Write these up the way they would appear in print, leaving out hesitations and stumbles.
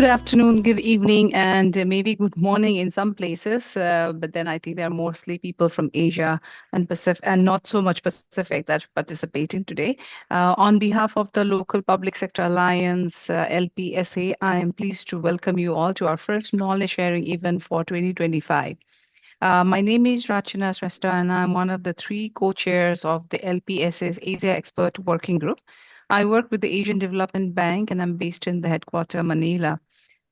Good afternoon, good evening, and maybe good morning in some places. But then I think there are mostly people from Asia and Pacific, and not so much Pacific that participating today. On behalf of the Local Public Sector Alliance, LPSA, I am pleased to welcome you all to our first knowledge sharing event for 2025. My name is Rachana Srestha, and I'm one of the three co-chairs of the LPSA's Asia Expert Working Group. I work with the Asian Development Bank, and I'm based in the headquarters, Manila.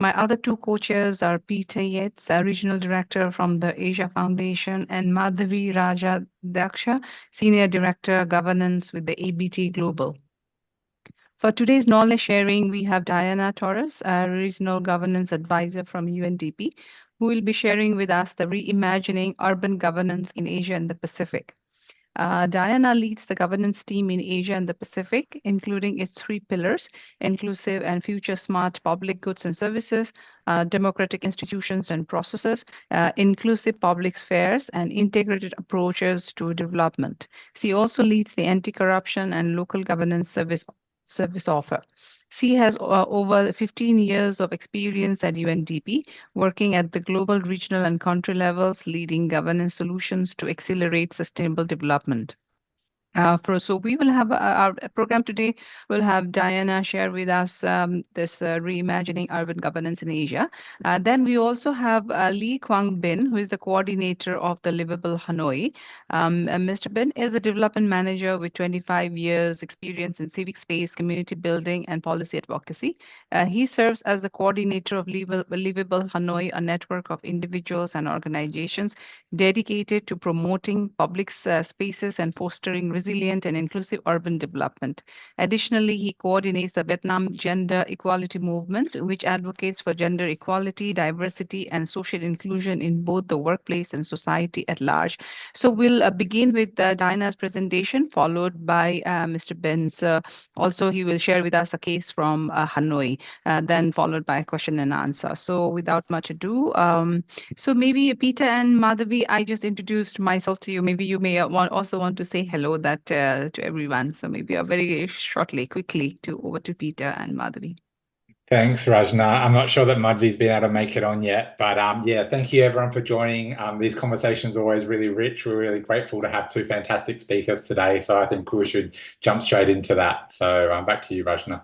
My other two co-chairs are Peter Yates, a regional director from the Asia Foundation, and Madhavi Raja Daksha, senior director governance with the ABT Global. For today's knowledge sharing, we have Diana Torres, a regional governance advisor from UNDP, who will be sharing with us the reimagining urban governance in Asia and the Pacific. Diana leads the governance team in Asia and the Pacific, including its three pillars: inclusive and future smart public goods and services, democratic institutions and processes, inclusive public spheres, and integrated approaches to development. She also leads the anti-corruption and local governance service offer. She has over 15 years of experience at UNDP, working at the global, regional, and country levels, leading governance solutions to accelerate sustainable development. So we will have our program today. We'll have Diana share with us this reimagining urban governance in Asia. Then we also have Lee Kwang Bin, who is the coordinator of the Livable Hanoi. Mr. Bin is a development manager with 25 years experience in civic space, community building, and policy advocacy. He serves as the coordinator of Livable Hanoi, a network of individuals and organizations dedicated to promoting public spaces and fostering resilient and inclusive urban development. Additionally, he coordinates the Vietnam Gender Equality Movement, which advocates for gender equality, diversity, and social inclusion in both the workplace and society at large. So we'll begin with Diana's presentation, followed by Mr. Ben's. Also, he will share with us a case from Hanoi, then followed by a question and answer. So without much ado, so maybe Peter and Madhavi, I just introduced myself to you. Maybe you may also want to say hello to everyone. So maybe very shortly, quickly, over to Peter and Madhavi. Thanks, Rajna. I'm not sure that Madhavi's been able to make it on yet, but yeah, thank you everyone for joining. These conversations are always really rich. We're really grateful to have two fantastic speakers today, so I think we should jump straight into that. So back to you, Rajna.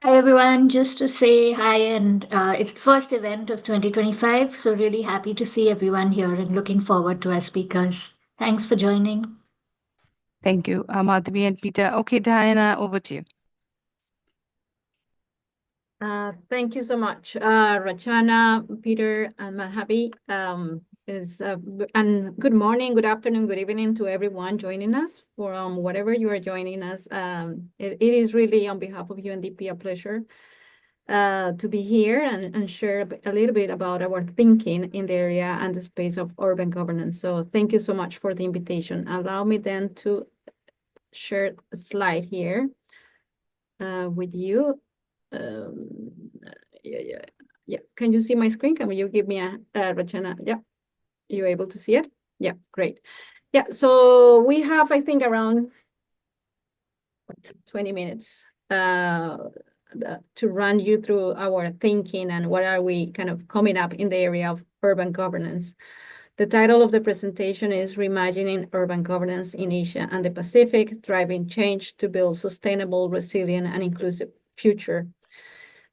Hi everyone, just to say hi, and it's the first event of 2025, so really happy to see everyone here and looking forward to our speakers. Thanks for joining. Thank you, Madhavi and Peter. Okay, Diana, over to you. Thank you so much, Rachana, Peter, and Madhavi. And good morning, good afternoon, good evening to everyone joining us from whatever you are joining us. It is really on behalf of UNDP a pleasure to be here and share a little bit about our thinking in the area and the space of urban governance. So thank you so much for the invitation. Allow me then to share a slide here with you. Yeah. Can you see my screen? Can you give me a Rachana? Yeah. You able to see it? Yeah, great. Yeah, so we have, I think, around 20 minutes to run you through our thinking and what are we kind of coming up in the area of urban governance. The title of the presentation is Reimagining Urban Governance in Asia and the Pacific, Driving Change to Build Sustainable, Resilient, and Inclusive Future.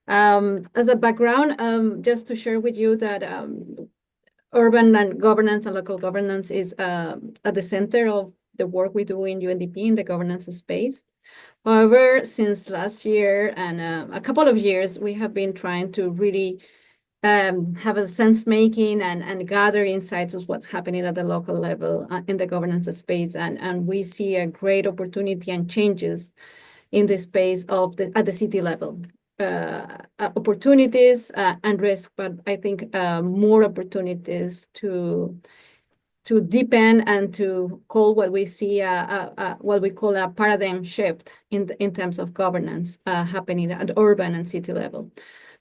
As a background, just to share with you that urban and governance and local governance is at the center of the work we do in UNDP in the governance space. However, since last year and a couple of years, we have been trying to really have a sense making and gather insights of what's happening at the local level in the governance space. And we see a great opportunity and changes in the space of at the city level. Opportunities and risk, but I think more opportunities to deepen and to call what we see what we call a paradigm shift in terms of governance happening at urban and city level.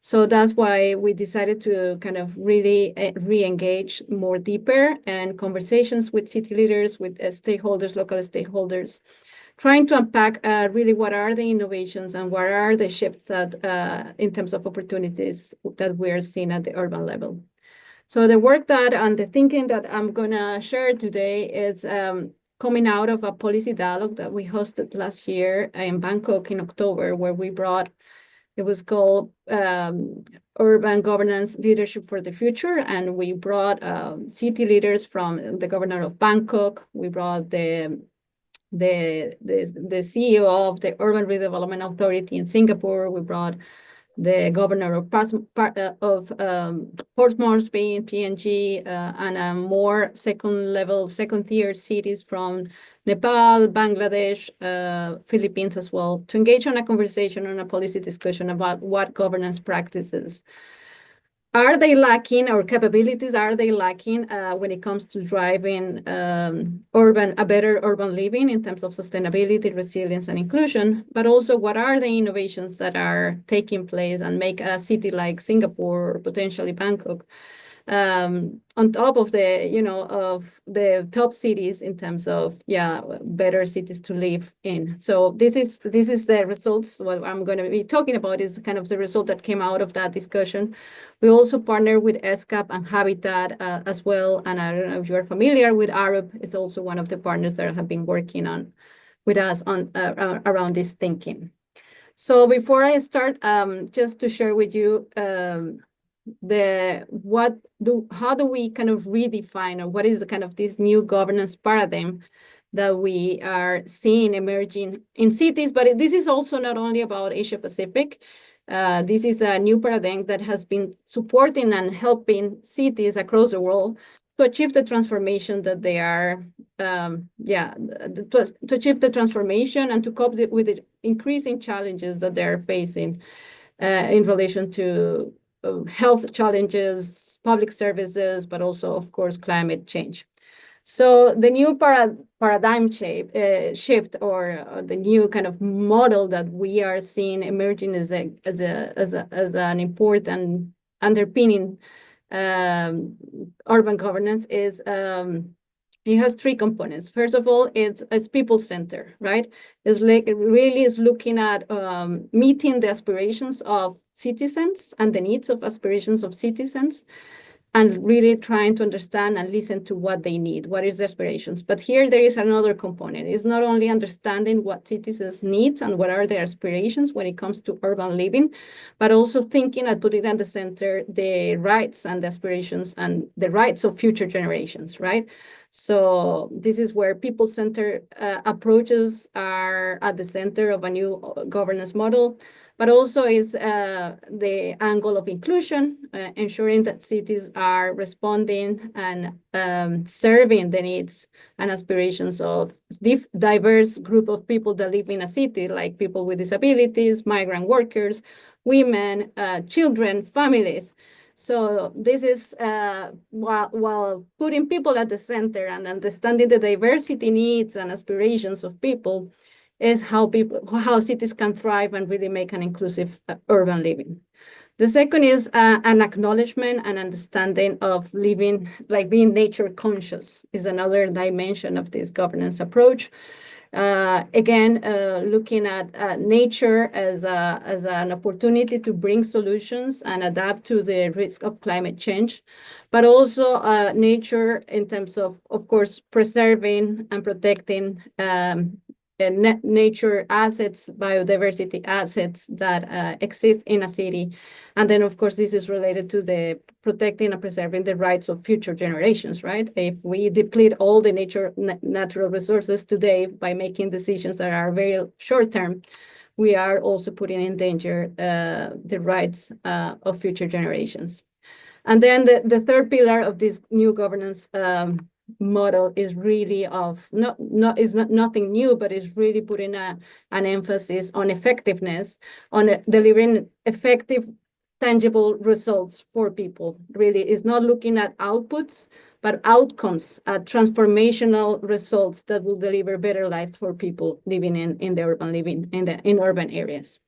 So that's why we decided to kind of really re-engage more deeper and conversations with city leaders, with stakeholders, local stakeholders, trying to unpack really what are the innovations and what are the shifts that, in terms of opportunities that we're seeing at the urban level. So the work that and the thinking that I'm going to share today is coming out of a policy dialogue that we hosted last year in Bangkok in October, where we brought, it was called Urban Governance Leadership for the Future. And we brought city leaders from the governor of Bangkok. We brought the CEO of the Urban Redevelopment Authority in Singapore. We brought the governor of Port Moresby, PNG, and more second-tier cities from Nepal, Bangladesh, Philippines as well, to engage on a conversation, on a policy discussion about what governance practices are they lacking, or capabilities are they lacking when it comes to driving a better urban living in terms of sustainability, resilience, and inclusion, but also what are the innovations that are taking place and make a city like Singapore or potentially Bangkok on top of the top cities in terms of better cities to live in. So this is the results. What I'm going to be talking about is kind of the result that came out of that discussion. We also partner with ESCAP and Habitat as well, and I don't know if you're familiar with ARUP. It's also one of the partners that have been working with us on around this thinking. So before I start, just to share with you how do we kind of redefine, or what is the kind of this new governance paradigm that we are seeing emerging in cities? But this is also not only about Asia Pacific. This is a new paradigm that has been supporting and helping cities across the world to achieve the transformation that they are, to achieve the transformation and to cope with the increasing challenges that they're facing in relation to health challenges, public services, but also, of course, climate change. So the new paradigm shift, or the new kind of model that we are seeing emerging as an important underpinning urban governance is it has three components. First of all, it's people-centered, right? It really is looking at meeting the aspirations of citizens and the needs of aspirations of citizens, and really trying to understand and listen to what they need, what is their aspirations. But here there is another component. It's not only understanding what citizens need and what are their aspirations when it comes to urban living, but also thinking and putting at the center the rights and the aspirations and the rights of future generations, right? So this is where people-centered approaches are at the center of a new governance model, but also is the angle of inclusion, ensuring that cities are responding and serving the needs and aspirations of diverse group of people that live in a city, like people with disabilities, migrant workers, women, children, families. So this is while putting people at the center and understanding the diversity needs and aspirations of people, is how cities can thrive and really make an inclusive urban living. The second is an acknowledgement and understanding of living, like being nature conscious, is another dimension of this governance approach. Again, looking at nature as an opportunity to bring solutions and adapt to the risk of climate change, but also nature in terms of course, preserving and protecting nature assets, biodiversity assets that exist in a city. And then, of course, this is related to the protecting and preserving the rights of future generations, right? If we deplete all the natural resources today by making decisions that are very short-term, we are also putting in danger the rights of future generations. And then the third pillar of this new governance model is really nothing new, but is really putting an emphasis on effectiveness, on delivering effective, tangible results for people. Really is not looking at outputs, but outcomes, transformational results that will deliver better life for people living in the urban living in urban areas.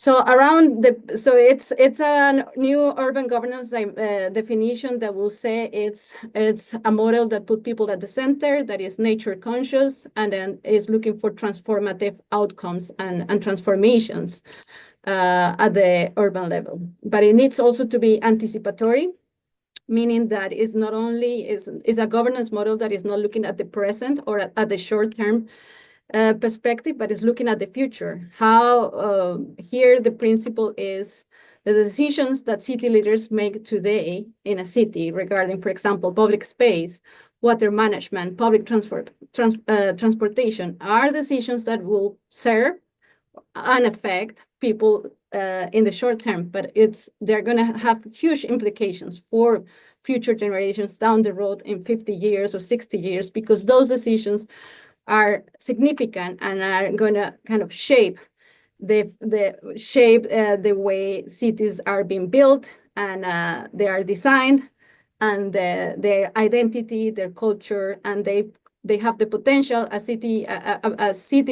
So it's a new urban governance definition that will say it's a model that put people at the center, that is nature conscious, and then is looking for transformative outcomes and transformations at the urban level. But it needs also to be anticipatory, meaning that it's not only is a governance model that is not looking at the present or at the short term perspective, but is looking at the future. How here the principle is the decisions that city leaders make today in a city regarding, for example, public space, water management, public transportation, are decisions that will serve and affect people in the short term, but they're going to have huge implications for future generations down the road in 50 years or 60 years, because those decisions are significant and are going to kind of shape the way cities are being built and they are designed, and their identity, their culture, and they have the potential. A city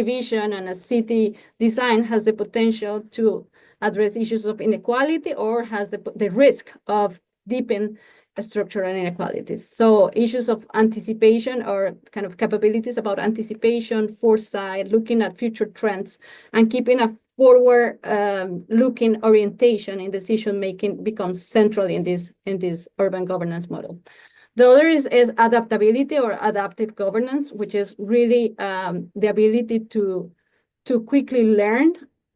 vision and a city design has the potential to address issues of inequality or has the risk of deepen structural inequalities. So issues of anticipation or kind of capabilities about anticipation, foresight, looking at future trends, and keeping a forward looking orientation in decision making becomes central in this urban governance model. The other is adaptability or adaptive governance, which is really the ability to quickly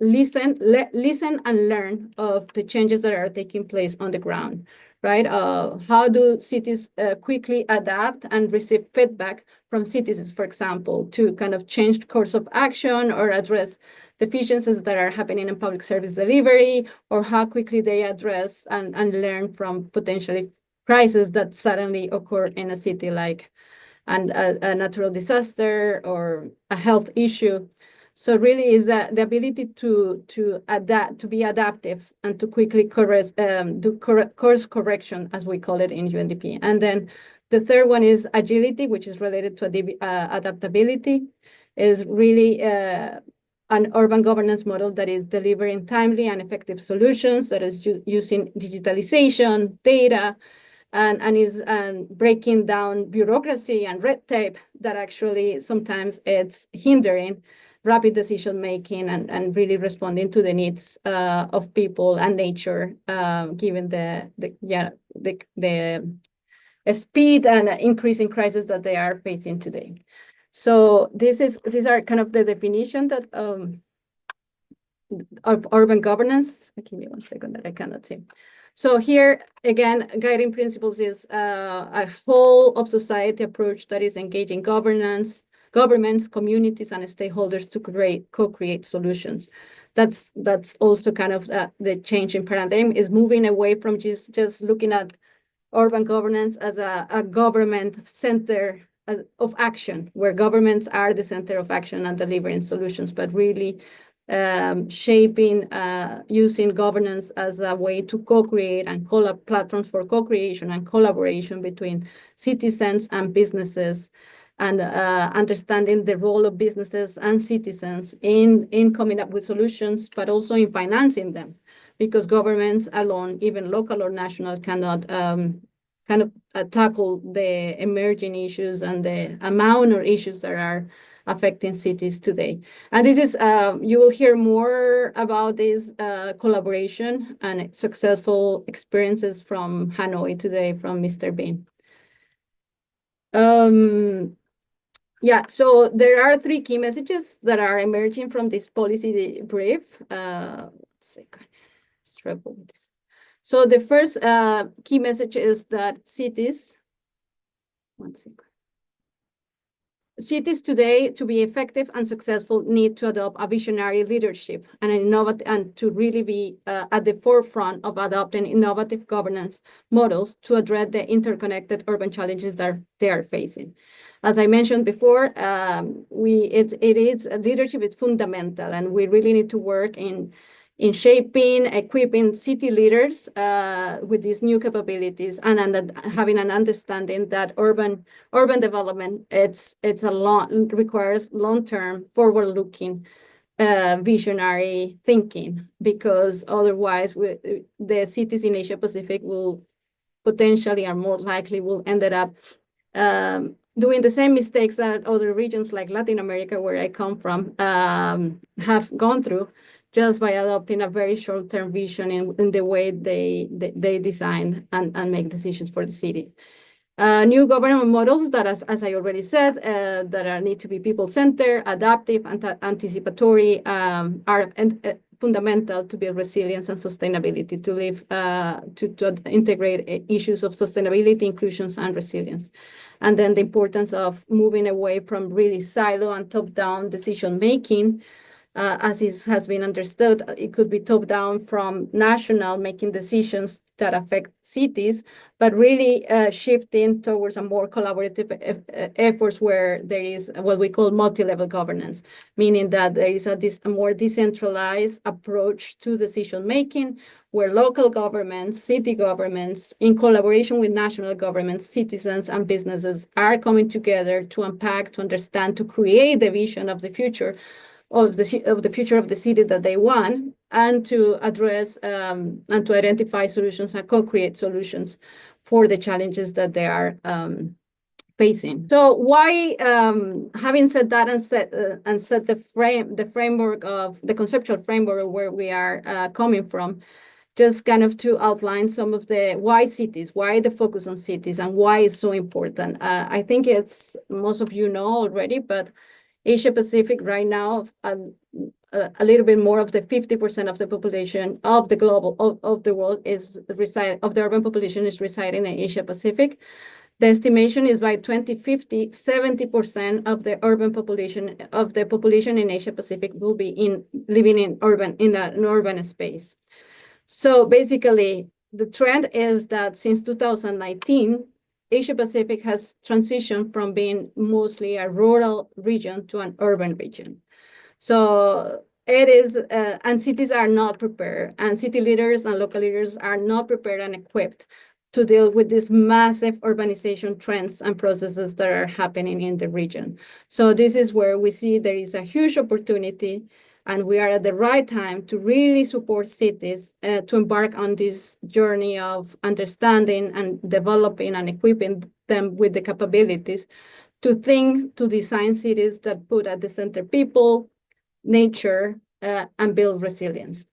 listen and learn of the changes that are taking place on the ground, right? How do cities quickly adapt and receive feedback from citizens, for example, to kind of change course of action or address deficiencies that are happening in public service delivery, or how quickly they address and learn from potentially crises that suddenly occur in a city, like a natural disaster or a health issue. So really is the ability to adapt, to be adaptive, and to quickly do course correction, as we call it in UNDP. And then the third one is agility, which is related to adaptability, is really an urban governance model that is delivering timely and effective solutions, that is using digitalization, data, and is breaking down bureaucracy and red tape that actually sometimes it's hindering rapid decision making and really responding to the needs of people and nature, given the speed and increasing crisis that they are facing today. So these are kind of the definition that of urban governance. Give me 1 second that I cannot see. So here, again, guiding principles is a whole of society approach that is engaging governments, communities, and stakeholders to co-create solutions. That's also kind of the change in paradigm, is moving away from just looking at urban governance as a government center of action, where governments are the center of action and delivering solutions, but really shaping, using governance as a way to co-create and platforms for co-creation and collaboration between citizens and businesses, and understanding the role of businesses and citizens in coming up with solutions, but also in financing them, because governments alone, even local or national, cannot kind of tackle the emerging issues and the amount of issues that are affecting cities today. And this is, you will hear more about this collaboration and successful experiences from Hanoi today from Mr. Bean. Yeah, so there are 3 key messages that are emerging from this policy brief. 1 second, struggle with this. So the first key message is that cities, 1 second. Cities today, to be effective and successful, need to adopt a visionary leadership and to really be at the forefront of adopting innovative governance models to address the interconnected urban challenges that they are facing. As I mentioned before, leadership is fundamental, and we really need to work in shaping, equipping city leaders with these new capabilities, and having an understanding that urban development requires long-term, forward-looking visionary thinking, because otherwise the cities in Asia Pacific will potentially, or more likely, will end up doing the same mistakes that other regions like Latin America, where I come from, have gone through, just by adopting a very short-term vision in the way they design and make decisions for the city. New government models that, as I already said, that need to be people-centered, adaptive, and anticipatory, are fundamental to build resilience and sustainability, to live, to integrate issues of sustainability, inclusions, and resilience. And then the importance of moving away from really silo and top-down decision-making. As it has been understood, it could be top-down from national making decisions that affect cities, but really shifting towards a more collaborative efforts where there is what we call multi-level governance, meaning that there is a more decentralized approach to decision-making, where local governments, city governments, in collaboration with national governments, citizens, and businesses are coming together to unpack, to understand, to create the vision of the future of the future of the city that they want, and to address and to identify solutions and co-create solutions for the challenges that they are facing. So why, having said that and set the framework of the conceptual framework where we are coming from, just kind of to outline some of the why cities, why the focus on cities, and why it's so important. I think it's, most of you know already, but Asia Pacific right now, a little bit more of the 50% of the population of the global of the world of the urban population is residing in Asia Pacific. The estimation is by 2050, 70% of the urban population in Asia Pacific will be living in an urban space. So basically, the trend is that since 2019. Asia Pacific has transitioned from being mostly a rural region to an urban region. So it is, and cities are not prepared, and city leaders and local leaders are not prepared and equipped to deal with these massive urbanization trends and processes that are happening in the region. So this is where we see there is a huge opportunity, and we are at the right time to really support cities to embark on this journey of understanding and developing and equipping them with the capabilities to think, to design cities that put at the center people, nature, and build resilience.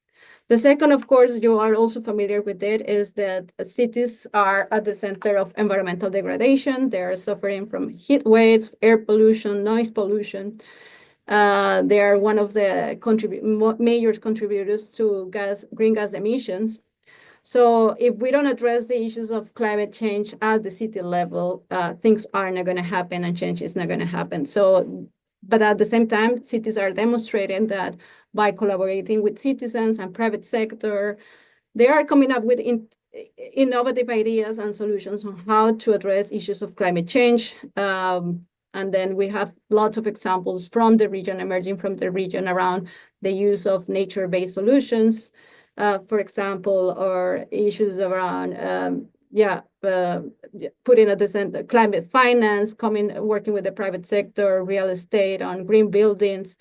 The second, of course, you are also familiar with it, is that cities are at the center of environmental degradation. They are suffering from heat waves, air pollution, noise pollution. They are one of the major contributors to green gas emissions. So if we don't address the issues of climate change at the city level, things are not going to happen and change is not going to happen. So, but at the same time, cities are demonstrating that by collaborating with citizens and private sector, they are coming up with innovative ideas and solutions on how to address issues of climate change. And then we have lots of examples from the region, emerging from the region, around the use of nature-based solutions, for example, or issues around, putting at the center climate finance, working with the private sector, real estate, on green buildings.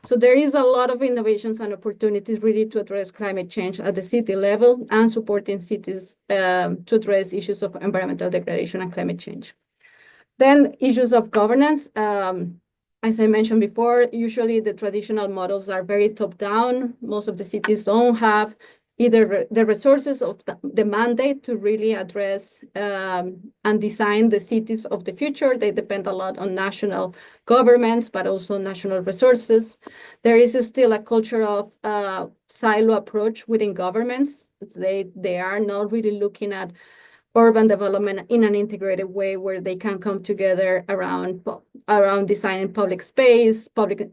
So there is a lot of innovations and opportunities really to address climate change at the city level, and supporting cities to address issues of environmental degradation and climate change. Then issues of governance. As I mentioned before, usually the traditional models are very top-down. Most of the cities don't have either the resources of the mandate to really address and design the cities of the future. They depend a lot on national governments, but also national resources. There is still a culture of silo approach within governments. They are not really looking at urban development in an integrated way, where they can come together around designing public space, public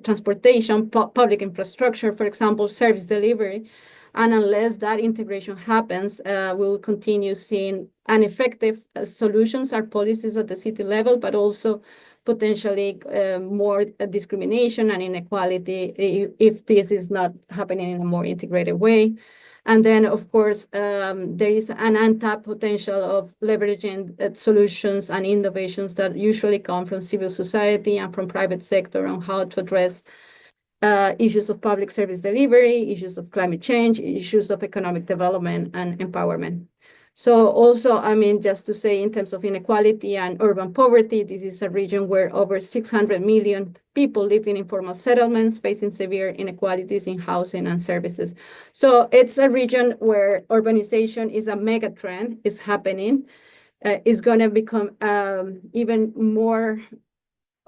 transportation, public infrastructure, for example, service delivery. And unless that integration happens, we'll continue seeing ineffective solutions or policies at the city level, but also potentially more discrimination and inequality if this is not happening in a more integrated way. And then, of course, there is an untapped potential of leveraging solutions and innovations that usually come from civil society and from private sector on how to address issues of public service delivery, issues of climate change, issues of economic development and empowerment. So also, I mean, just to say in terms of inequality and urban poverty, this is a region where over 600 million people live in informal settlements, facing severe inequalities in housing and services. So it's a region where urbanization is a mega trend, is happening, is going to become even more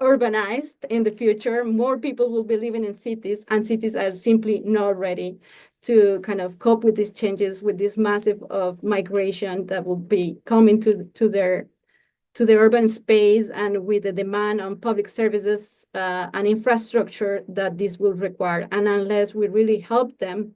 urbanized in the future. More people will be living in cities, and cities are simply not ready to kind of cope with these changes, with this massive of migration that will be coming to the urban space, and with the demand on public services and infrastructure that this will require. And unless we really help them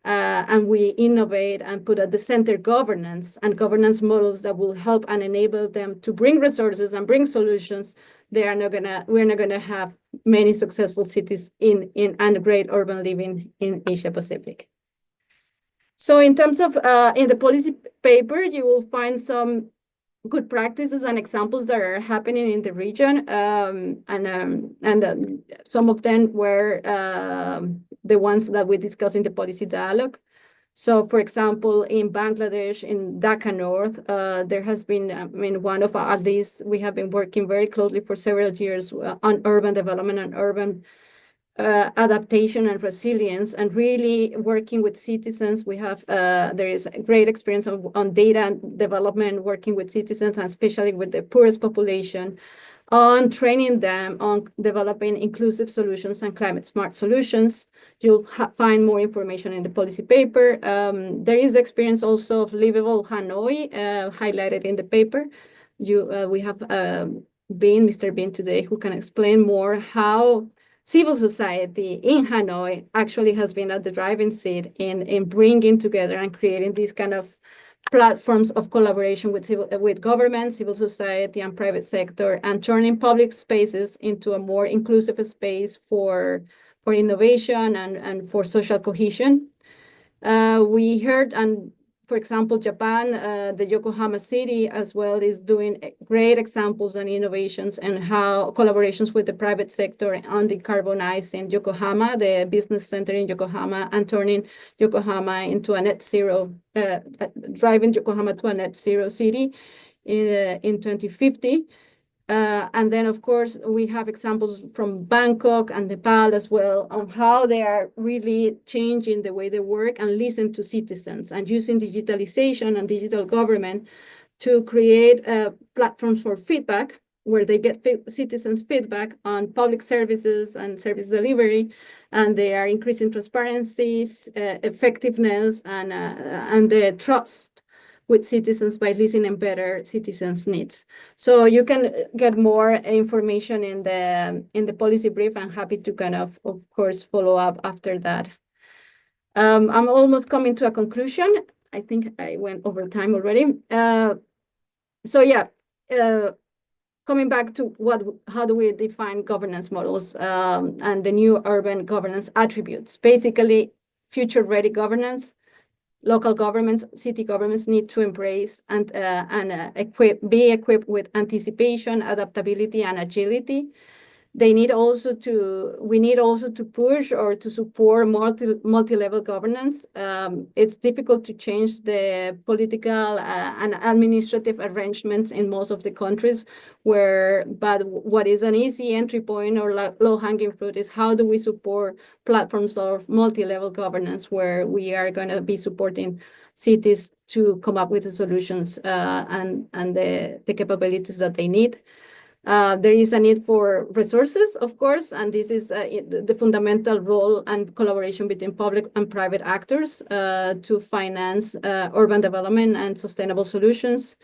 and we innovate and put at the center governance and governance models that will help and enable them to bring resources and bring solutions, we're not gonna have many successful cities and great urban living in Asia Pacific. So in terms of in the policy paper, you will find some good practices and examples that are happening in the region, and some of them were the ones that we discussed in the policy dialogue. So, for example, in Bangladesh, in Dhaka North, there has been, I mean, one of our, at least we have been working very closely for several years on urban development and urban adaptation and resilience, and really working with citizens. We have, there is a great experience on data development, working with citizens, and especially with the poorest population, on training them on developing inclusive solutions and climate smart solutions. You'll find more information in the policy paper. There is experience also of Livable Hanoi, highlighted in the paper. We have Mr. Bean today, who can explain more how civil society in Hanoi actually has been at the driving seat in bringing together and creating these kind of platforms of collaboration with government, civil society, and private sector, and turning public spaces into a more inclusive space for innovation and for social cohesion. We heard, and for example, Japan, the Yokohama city as well is doing great examples and innovations, and how collaborations with the private sector on decarbonizing Yokohama, the business center in Yokohama, and turning Yokohama into a net zero, driving Yokohama to a net zero city in 2050. And then, of course, we have examples from Bangkok and Nepal as well on how they are really changing the way they work and listen to citizens, and using digitalization and digital government to create platforms for feedback, where they get citizens' feedback on public services and service delivery, and they are increasing transparencies, effectiveness, and the trust with citizens by listening better citizens' needs. So you can get more information in the policy brief. I'm happy to kind of course, follow up after that. I'm almost coming to a conclusion. I think I went over time already. So yeah, coming back to how do we define governance models and the new urban governance attributes? Basically, future-ready governance. Local governments, city governments need to embrace and be equipped with anticipation, adaptability, and agility. We need also to push or to support multi-level governance. It's difficult to change the political and administrative arrangements in most of the countries, but what is an easy entry point or low-hanging fruit is how do we support platforms of multi-level governance, where we are going to be supporting cities to come up with the solutions and the capabilities that they need. There is a need for resources, of course, and this is the fundamental role and collaboration between public and private actors to finance urban development and sustainable solutions.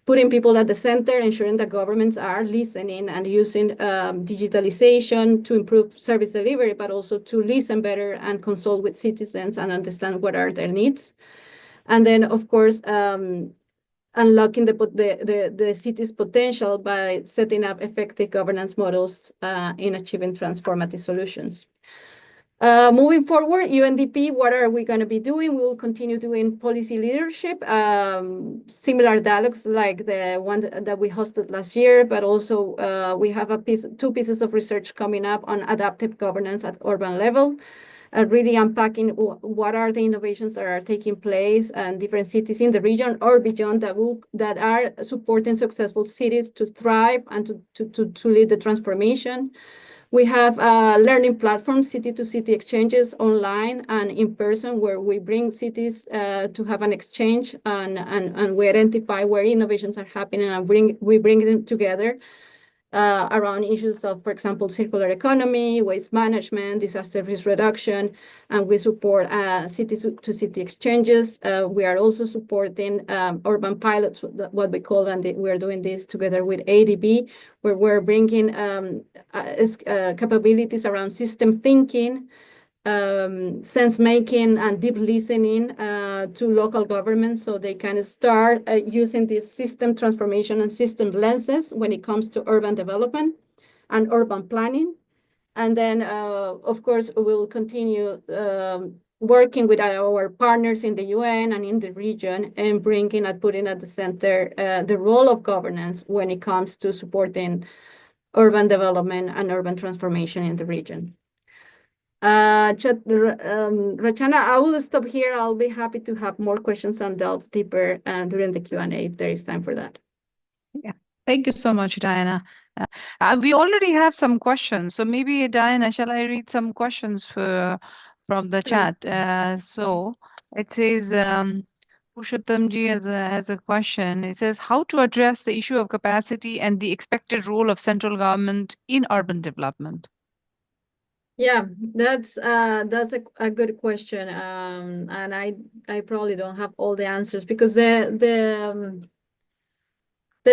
Putting people at the center, ensuring that governments are listening and using digitalization to improve service delivery, but also to listen better and consult with citizens and understand what are their needs. And then, of course, unlocking the city's potential by setting up effective governance models in achieving transformative solutions. Moving forward, UNDP, what are we going to be doing? We will continue doing policy leadership, similar dialogues like the one that we hosted last year, but also we have two pieces of research coming up on adaptive governance at urban level, really unpacking what are the innovations that are taking place and different cities in the region or beyond that are supporting successful cities to thrive and to lead the transformation. We have learning platforms, city-to-city exchanges online and in person, where we bring cities to have an exchange and we identify where innovations are happening and we bring them together around issues of, for example, circular economy, waste management, disaster risk reduction, and we support city-to-city exchanges. We are also supporting urban pilots, what we call, and we are doing this together with ADB, where we're bringing capabilities around system thinking, sense making and deep listening to local governments, so they can start using this system transformation and system lenses when it comes to urban development and urban planning. And then, of course, we'll continue working with our partners in the UN and in the region and bringing and putting at the center the role of governance when it comes to supporting urban development and urban transformation in the region. Rachana, I will stop here. I'll be happy to have more questions and delve deeper during the Q&A if there is time for that. Yeah, thank you so much, Diana. We already have some questions, so maybe Diana, shall I read some questions from the chat? So it says, Pushottamji has a question. It says, how to address the issue of capacity and the expected role of central government in urban development? Yeah, that's a good question, and I probably don't have all the answers because the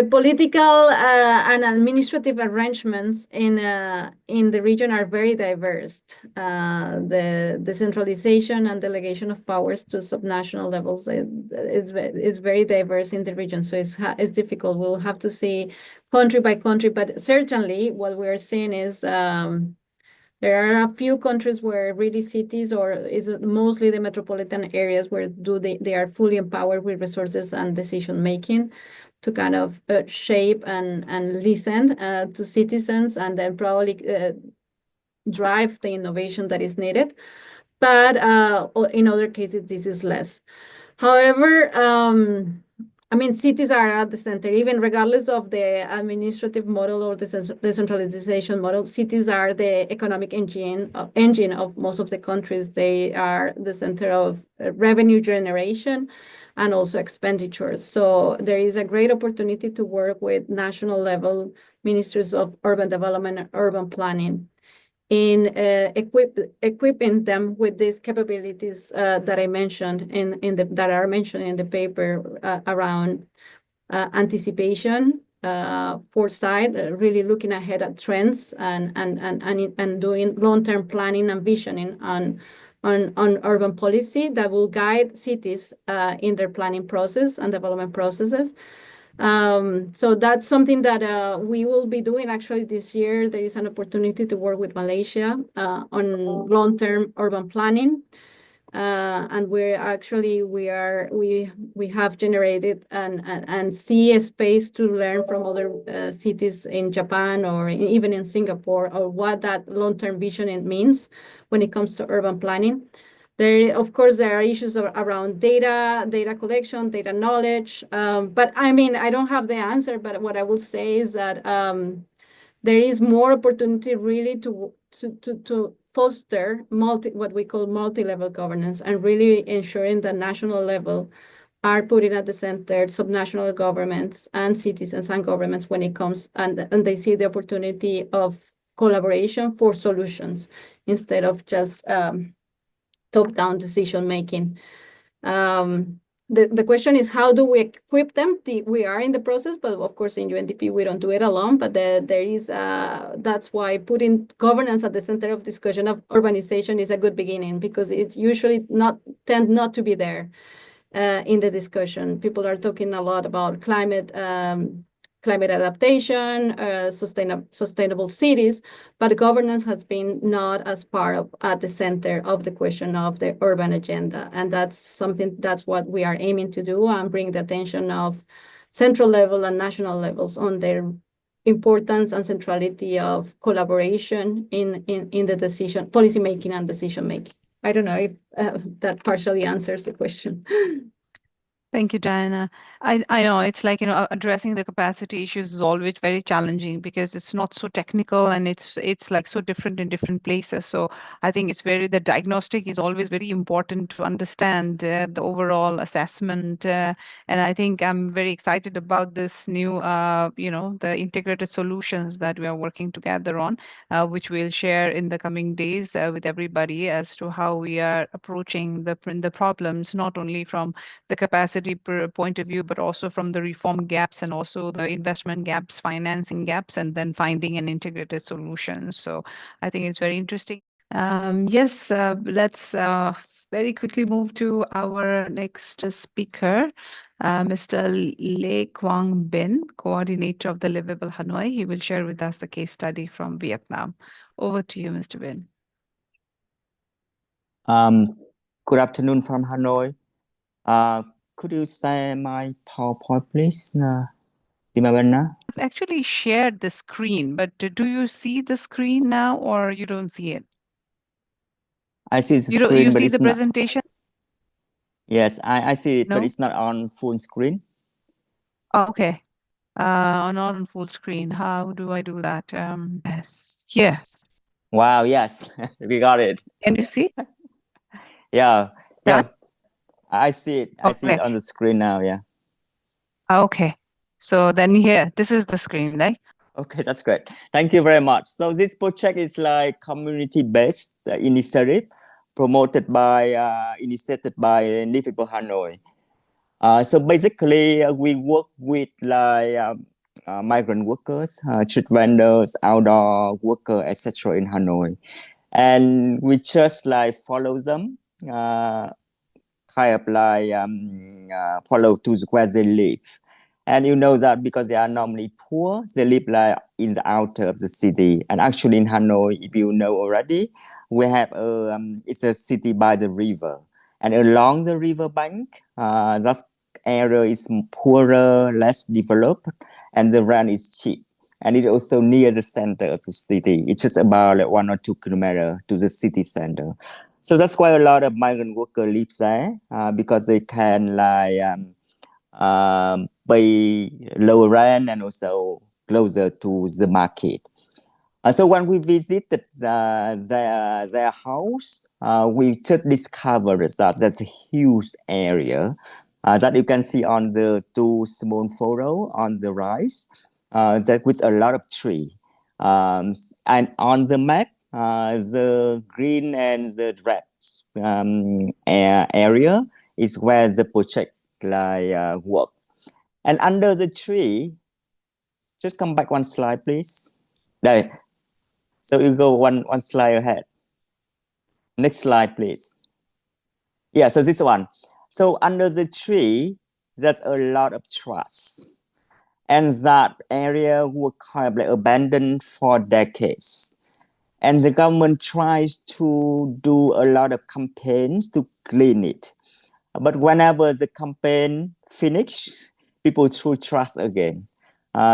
political and administrative arrangements in the region are very diverse. The decentralization and delegation of powers to subnational levels is very diverse in the region, so it's difficult. We'll have to see country by country, but certainly what we're seeing is there are a few countries where really cities, or is it mostly the metropolitan areas, where they are fully empowered with resources and decision making to kind of shape and listen to citizens, and then probably drive the innovation that is needed. But in other cases, this is less. However, I mean, cities are at the center, even regardless of the administrative model or the decentralization model. Cities are the economic engine of most of the countries. They are the center of revenue generation and also expenditures. So there is a great opportunity to work with national level ministries of urban development and urban planning in equipping them with these capabilities that I mentioned that are mentioned in the paper around anticipation, foresight, really looking ahead at trends and doing long-term planning and visioning on urban policy that will guide cities in their planning process and development processes. So that's something that we will be doing actually this year. There is an opportunity to work with Malaysia on long-term urban planning. And we have generated and see a space to learn from other cities in Japan or even in Singapore, or what that long-term vision means when it comes to urban planning. Of course, there are issues around data collection, data knowledge. But I mean, I don't have the answer, but what I will say is that there is more opportunity really to foster what we call multi-level governance, and really ensuring that national level are putting at the center subnational governments and citizens and governments when it comes, and they see the opportunity of collaboration for solutions instead of just top-down decision-making. The question is, how do we equip them? We are in the process, but of course in UNDP we don't do it alone, but that's why putting governance at the center of discussion of urbanization is a good beginning, because it's usually tend not to be there in the discussion. People are talking a lot about climate climate adaptation, sustainable cities, but governance has been not as part of at the center of the question of the urban agenda. And that's what we are aiming to do, and bring the attention of central level and national levels on their importance and centrality of collaboration in the policy making and decision making. I don't know if that partially answers the question. Thank you, Diana. I know it's like, addressing the capacity issues is always very challenging because it's not so technical and it's like so different in different places. So I think the diagnostic is always very important to understand the overall assessment. And I think I'm very excited about this new, the integrated solutions that we are working together on, which we'll share in the coming days with everybody as to how we are approaching the problems, not only from the capacity point of view, but also from the reform gaps and also the investment gaps, financing gaps, and then finding an integrated solution. So I think it's very interesting. Yes, let's very quickly move to our next speaker, Mr. Lê Quang Binh, coordinator of the Livable Hanoi. He will share with us the case study from Vietnam. Over to you, Mr. Binh. Good afternoon from Hanoi. Could you share my PowerPoint, please, Dimabana? I've actually shared the screen, but do you see the screen now or you don't see it? I see the You screen, but see it's the not. presentation? Yes, I see it, but No? it's not on full screen. Oh, okay. Not on full screen. How do I do that? Yes. Here. Wow, yes, we got it. Can you see? Yeah, yeah, That? I see it. I see it Okay. on the screen now, yeah. Okay. So then here, this is the screen, right? Okay, that's great. Thank you very much. So this project is like community-based initiative promoted by, initiated by Livable Hanoi. So basically, we work with like migrant workers, street vendors, outdoor workers, etc. in Hanoi, and we just like follow them, kind of like follow to where they live. And you know that because they are normally poor, they live like in the outer of the city. And actually in Hanoi, if you know already, we have it's a city by the river. And along the river bank, that area is poorer, less developed, and the rent is cheap. And it's also near the center of the city. It's just about like 1 or 2 kilometers to the city center. So that's why a lot of migrant workers live there because they can like pay lower rent and also closer to the market. So when we visited their house, we just discovered that there's a huge area that you can see on the 2 small photo on the right, that with a lot of tree. And on the map, the green and the red area is where the project like work. And under the tree, just come back 1 slide, please. There. So you go one slide ahead. Next slide, please. Yeah, so this one. So under the tree, there's a lot of trucks. And that area was kind of like abandoned for decades. And the government tries to do a lot of campaigns to clean it. But whenever the campaign finish, people throw trash again.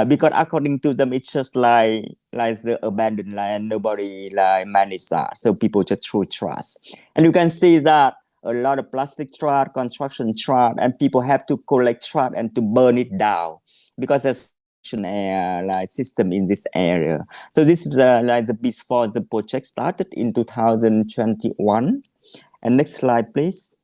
Because according to them, it's just like the abandoned land, nobody like manage that. So people just throw trash. And you can see that a lot of plastic trash, construction trash, and people have to collect trash and to burn it down because there's like system in this area. So this is like the before the project started in 2021. And next slide, please.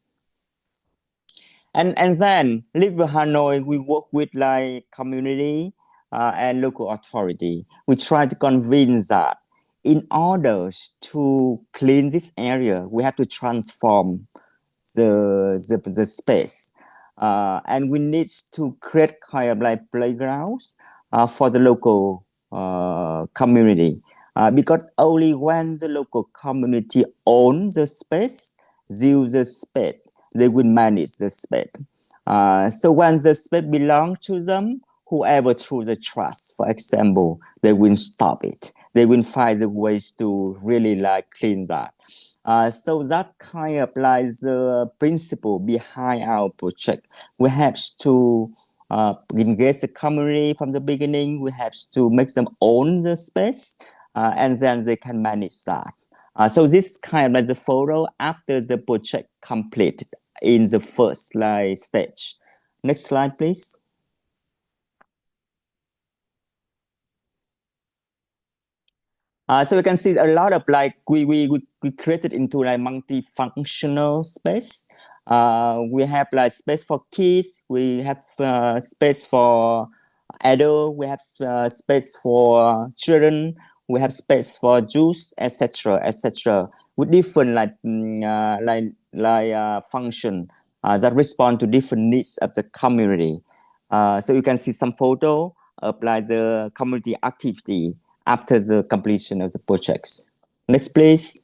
And then Livable Hanoi, we work with like community and local authority. We try to convince that in order to clean this area, we have to transform the space. And we need to create kind of like playgrounds for the local community. Because only when the local community owns the space, use the space, they will manage the space. So when the space belongs to them, whoever through the trust, for example, they will stop it. They will find the ways to really like clean that. So that kind of like the principle behind our project. We have to engage the community from the beginning. We have to make them own the space, and then they can manage that. So this kind of like the photo after the project completed in the first like stage. Next slide, please. So you can see a lot of like we created into like multifunctional space. We have like space for kids. We have space for adult. We have space for children. We have space for youth, etc., etc. With different function that respond to different needs of the community. So you can see some photo of like the community activity after the completion of the projects. Next, please.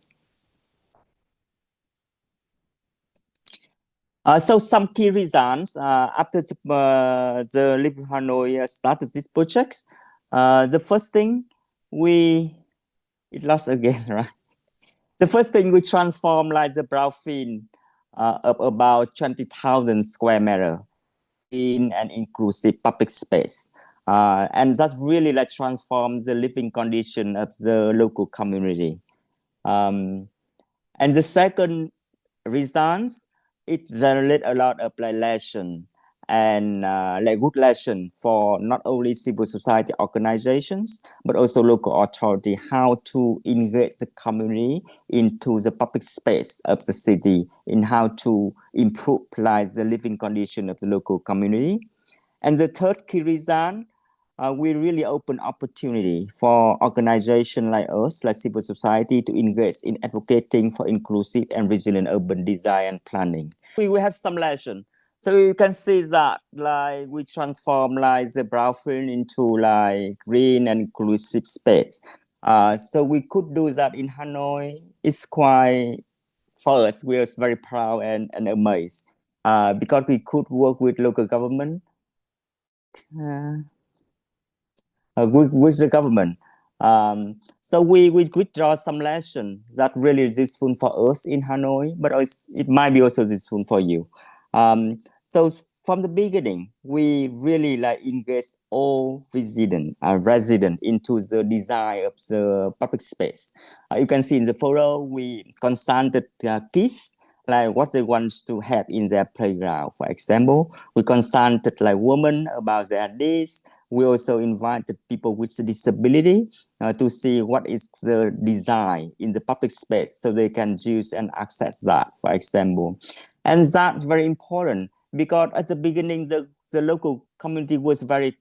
So some key results after the Live Hanoi started these projects. The first thing it lost again, right? The first thing we transformed like the brownfield of about 20,000 square meter in an inclusive public space. And that really like transforms the living condition of the local community. And the second response, it generate a lot of like lesson and like good lesson for not only civil society organizations but also local authority how to engage the community into the public space of the city in how to improve like the living condition of the local community. And the third key reason, we really open opportunity for organizations like us, like civil society, to engage in advocating for inclusive and resilient urban design and planning. We have some lesson. So you can see that like we transform like the brownfield into like green and inclusive space. So we could do that in Hanoi. It's quite, for us, we are very proud and amazed because we could work with local government with the government. So we withdraw some lesson that really is useful for us in Hanoi, but it might be also useful for you. So from the beginning, we really like engage all resident into the design of the public space. You can see in the photo, we consulted kids like what they want to have in their playground. For example, we consulted like women about their needs. We also invited people with disability to see what is the design in the public space so they can use and access that, for example. And that's very important because at the beginning, the local community was very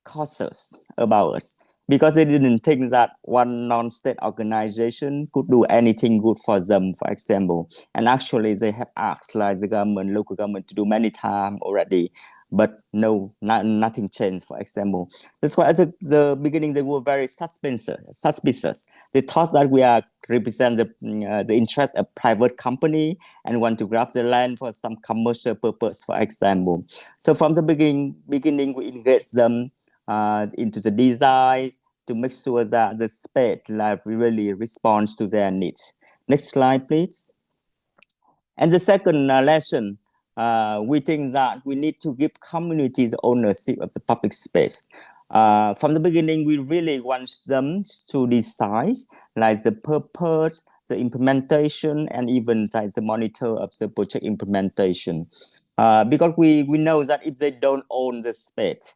cautious about us because they didn't think that one non-state organization could do anything good for them, for example. And actually, they have asked like the government, local government to do many times already, but no, nothing changed, for example. That's why at the beginning, they were very suspicious. They thought that we are represent the interest of private company and want to grab the land for some commercial purpose, for example. So from the beginning we engage them into the design to make sure that the space like really responds to their needs. Next slide, please. And the second lesson, we think that we need to give communities ownership of the public space. From the beginning, we really want them to decide like the purpose, the implementation, and even like the monitor of the project implementation. Because we know that if they don't own the space,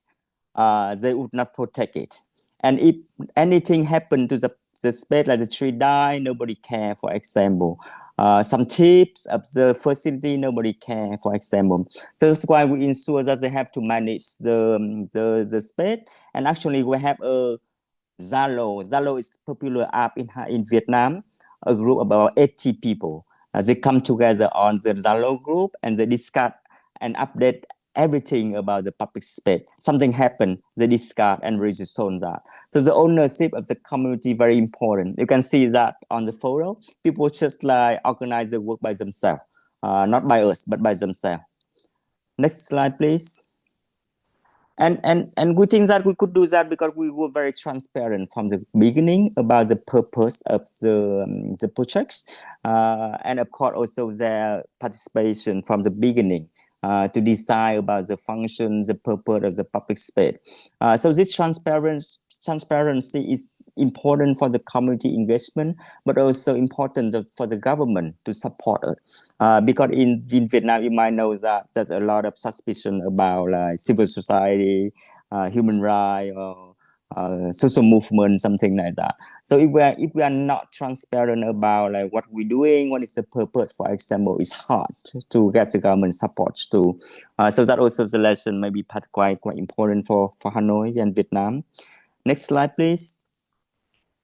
they would not protect it. And if anything happened to the space, like the tree die, nobody care, for example. Some tips of the facility, nobody care, for example. So that's why we ensure that they have to manage the space. And actually, we have a Zalo. Zalo is popular app in Vietnam, a group about 80 people. They come together on the Zalo group and they discuss and update everything about the public space. Something happened, they discard and register on that. So the ownership of the community very important. You can see that on the photo. People just like organize the work by themselves, not by us, but by themselves. Next slide, please. And we think that we could do that because we were very transparent from the beginning about the purpose of the projects, and of course also their participation from the beginning to decide about the function, the purpose of the public space. So this transparency is important for the community engagement, but also important for the government to support it. Because in Vietnam, you might know that there's a lot of suspicion about civil society, human rights, or social movement, something like that. So if we are not transparent about what we're doing, what is the purpose, for example, it's hard to get the government support too. So that also the lesson maybe quite important for Hanoi and Vietnam. Next slide, please.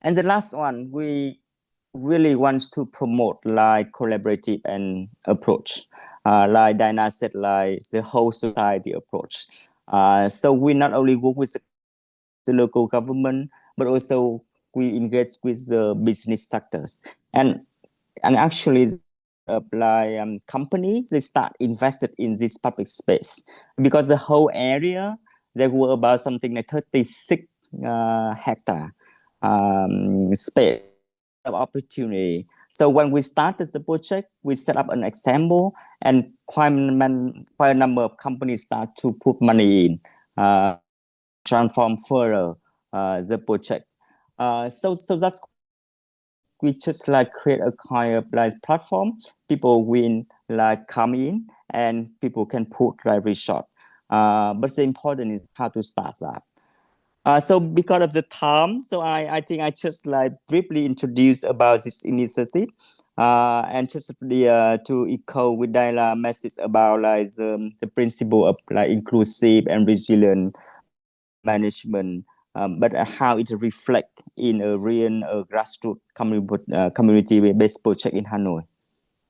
And the last one, we really want to promote collaborative and approach. Like Diana said, the whole society approach. So we not only work with the local government, but also we engage with the business sectors. And actually, companies, they start invested in this public space because the whole area, there were about something like 36 hectare space of opportunity. So when we started the project, we set up an example, and quite a number of companies start to put money in, transform further the project. So that's, we just create a kind of platform. People will come in and people can put resort. But the important is how to start that. So because of the time, so I think I just briefly introduce about this initiative, and just to echo with Daila message about the principle of inclusive and resilient management, but how it reflect in a real grassroots community-based project in Hanoi.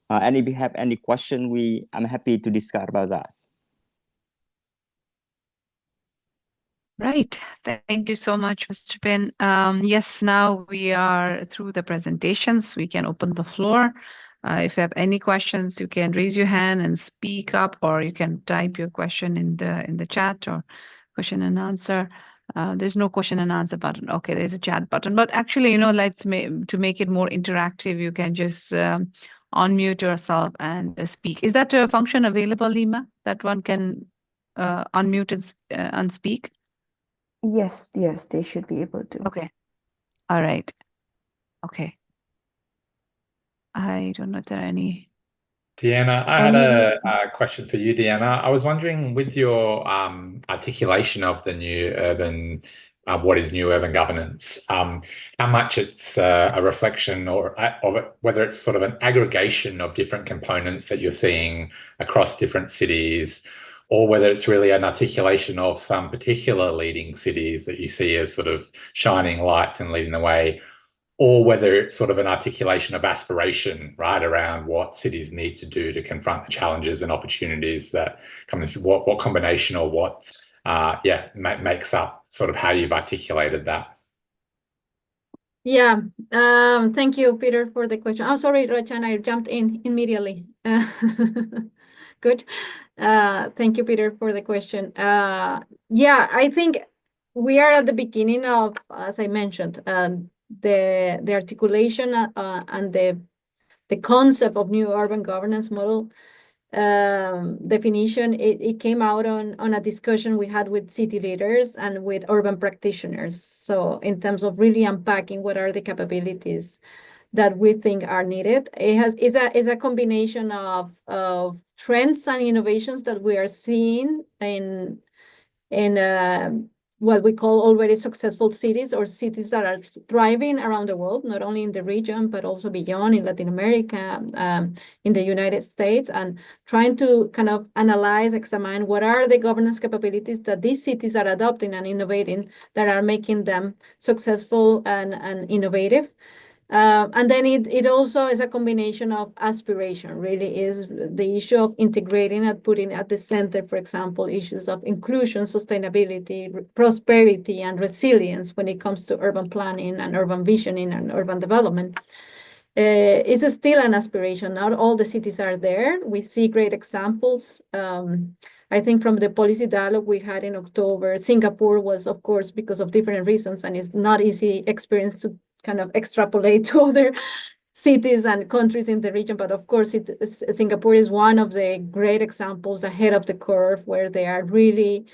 And if you have any question, I'm happy to discuss about that. Right. Thank you so much, Mr. Pin. Yes, now we are through the presentations. We can open the floor. If you have any questions, you can raise your hand and speak up, or you can type your question in the chat or question and answer. There's no question and answer button. Okay, there's a chat button. But actually, to make it more interactive, you can just unmute yourself and speak. Is that a function available, Lima? That one can unmute and speak? Yes, they should be able to. Okay. All right. Okay. I don't know if there are any. Deanna, I had a question for you, Deanna. I was wondering, with your articulation of the new urban, what is new urban governance, how much it's a reflection of it, whether it's sort of an aggregation of different components that you're seeing across different cities, or whether it's really an articulation of some particular leading cities that you see as sort of shining lights and leading the way, or whether it's sort of an articulation of aspiration, right, around what cities need to do to confront the challenges and opportunities that come through, what combination or what, makes up sort of how you've articulated that. Yeah, thank you, Peter, for the question. I'm sorry, Rachan, I jumped in immediately. Good. Thank you, Peter, for the question. Yeah, I think we are at the beginning of, as I mentioned, the articulation and the concept of new urban governance model definition. It came out on a discussion we had with city leaders and with urban practitioners. So in terms of really unpacking what are the capabilities that we think are needed, is a combination of trends and innovations that we are seeing in what we call already successful cities, or cities that are thriving around the world, not only in the region, but also beyond, in Latin America, in the United States, and trying to kind of analyze, examine what are the governance capabilities that these cities are adopting and innovating that are making them successful and innovative. And then it also is a combination of aspiration, really is the issue of integrating and putting at the center, for example, issues of inclusion, sustainability, prosperity, and resilience when it comes to urban planning and urban visioning and urban development. Is still an aspiration. Not all the cities are there. We see great examples. I think from the policy dialogue we had in October, Singapore was, of course, because of different reasons, and it's not easy experience to kind of extrapolate to other cities and countries in the region. But of course, Singapore is one of the great examples ahead of the curve, where they are really,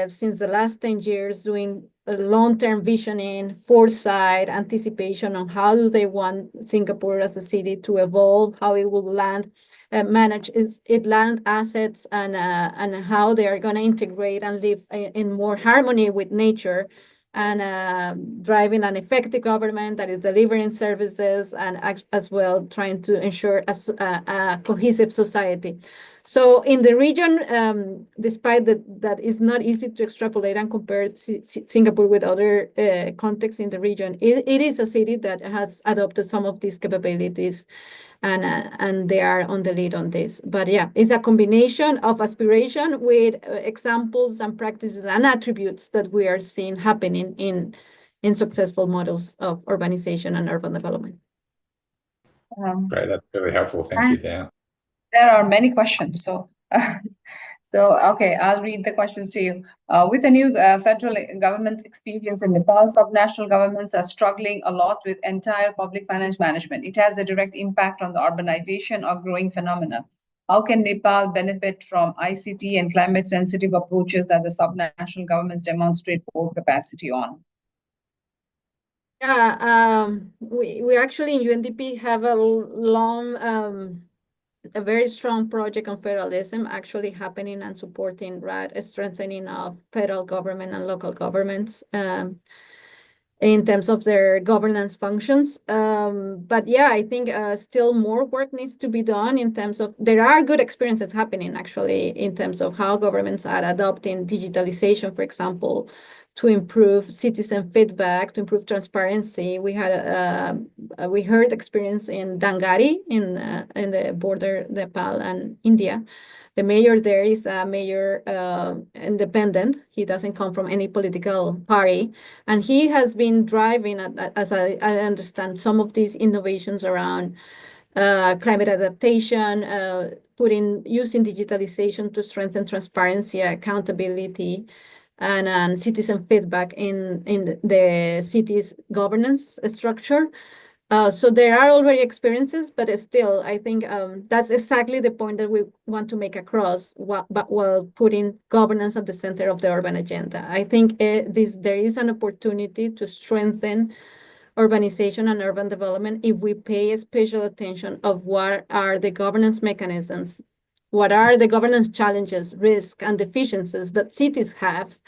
since the last 10 years, doing a long-term visioning, foresight, anticipation on how do they want Singapore as a city to evolve, how it will manage its land assets, and how they are going to integrate and live in more harmony with nature, and driving an effective government that is delivering services, and as well trying to ensure a cohesive society. So in the region, despite that it's not easy to extrapolate and compare Singapore with other contexts in the region, it is a city that has adopted some of these capabilities, and they are on the lead on this. But yeah, it's a combination of aspiration with examples and practices and attributes that we are seeing happening in successful models of urbanization and urban development. Great, that's really helpful. Thank you, Dan. There are many questions, so okay, I'll read the questions to you. With the new federal government's experience in Nepal, sub-national governments are struggling a lot with entire public finance management. It has a direct impact on the urbanization or growing phenomena. How can Nepal benefit from ICT and climate-sensitive approaches that the sub-national governments demonstrate more capacity on? Yeah, we actually in UNDP have a very strong project on federalism actually happening and supporting, right, a strengthening of federal government and local governments in terms of their governance functions. But yeah, I think still more work needs to be done in terms of, there are good experiences happening actually in terms of how governments are adopting digitalization, for example, to improve citizen feedback, to improve transparency. We heard experience in Dangari in the border, Nepal and India. The mayor there is a mayor independent. He doesn't come from any political party, and he has been driving, as I understand, some of these innovations around climate adaptation, using digitalization to strengthen transparency, accountability, and citizen feedback in the city's governance structure. So there are already experiences, but still, I think that's exactly the point that we want to make across, but while putting governance at the center of the urban agenda. I think there is an opportunity to strengthen urbanization and urban development if we pay special attention of what are the governance mechanisms, what are the governance challenges, risks, and deficiencies that cities have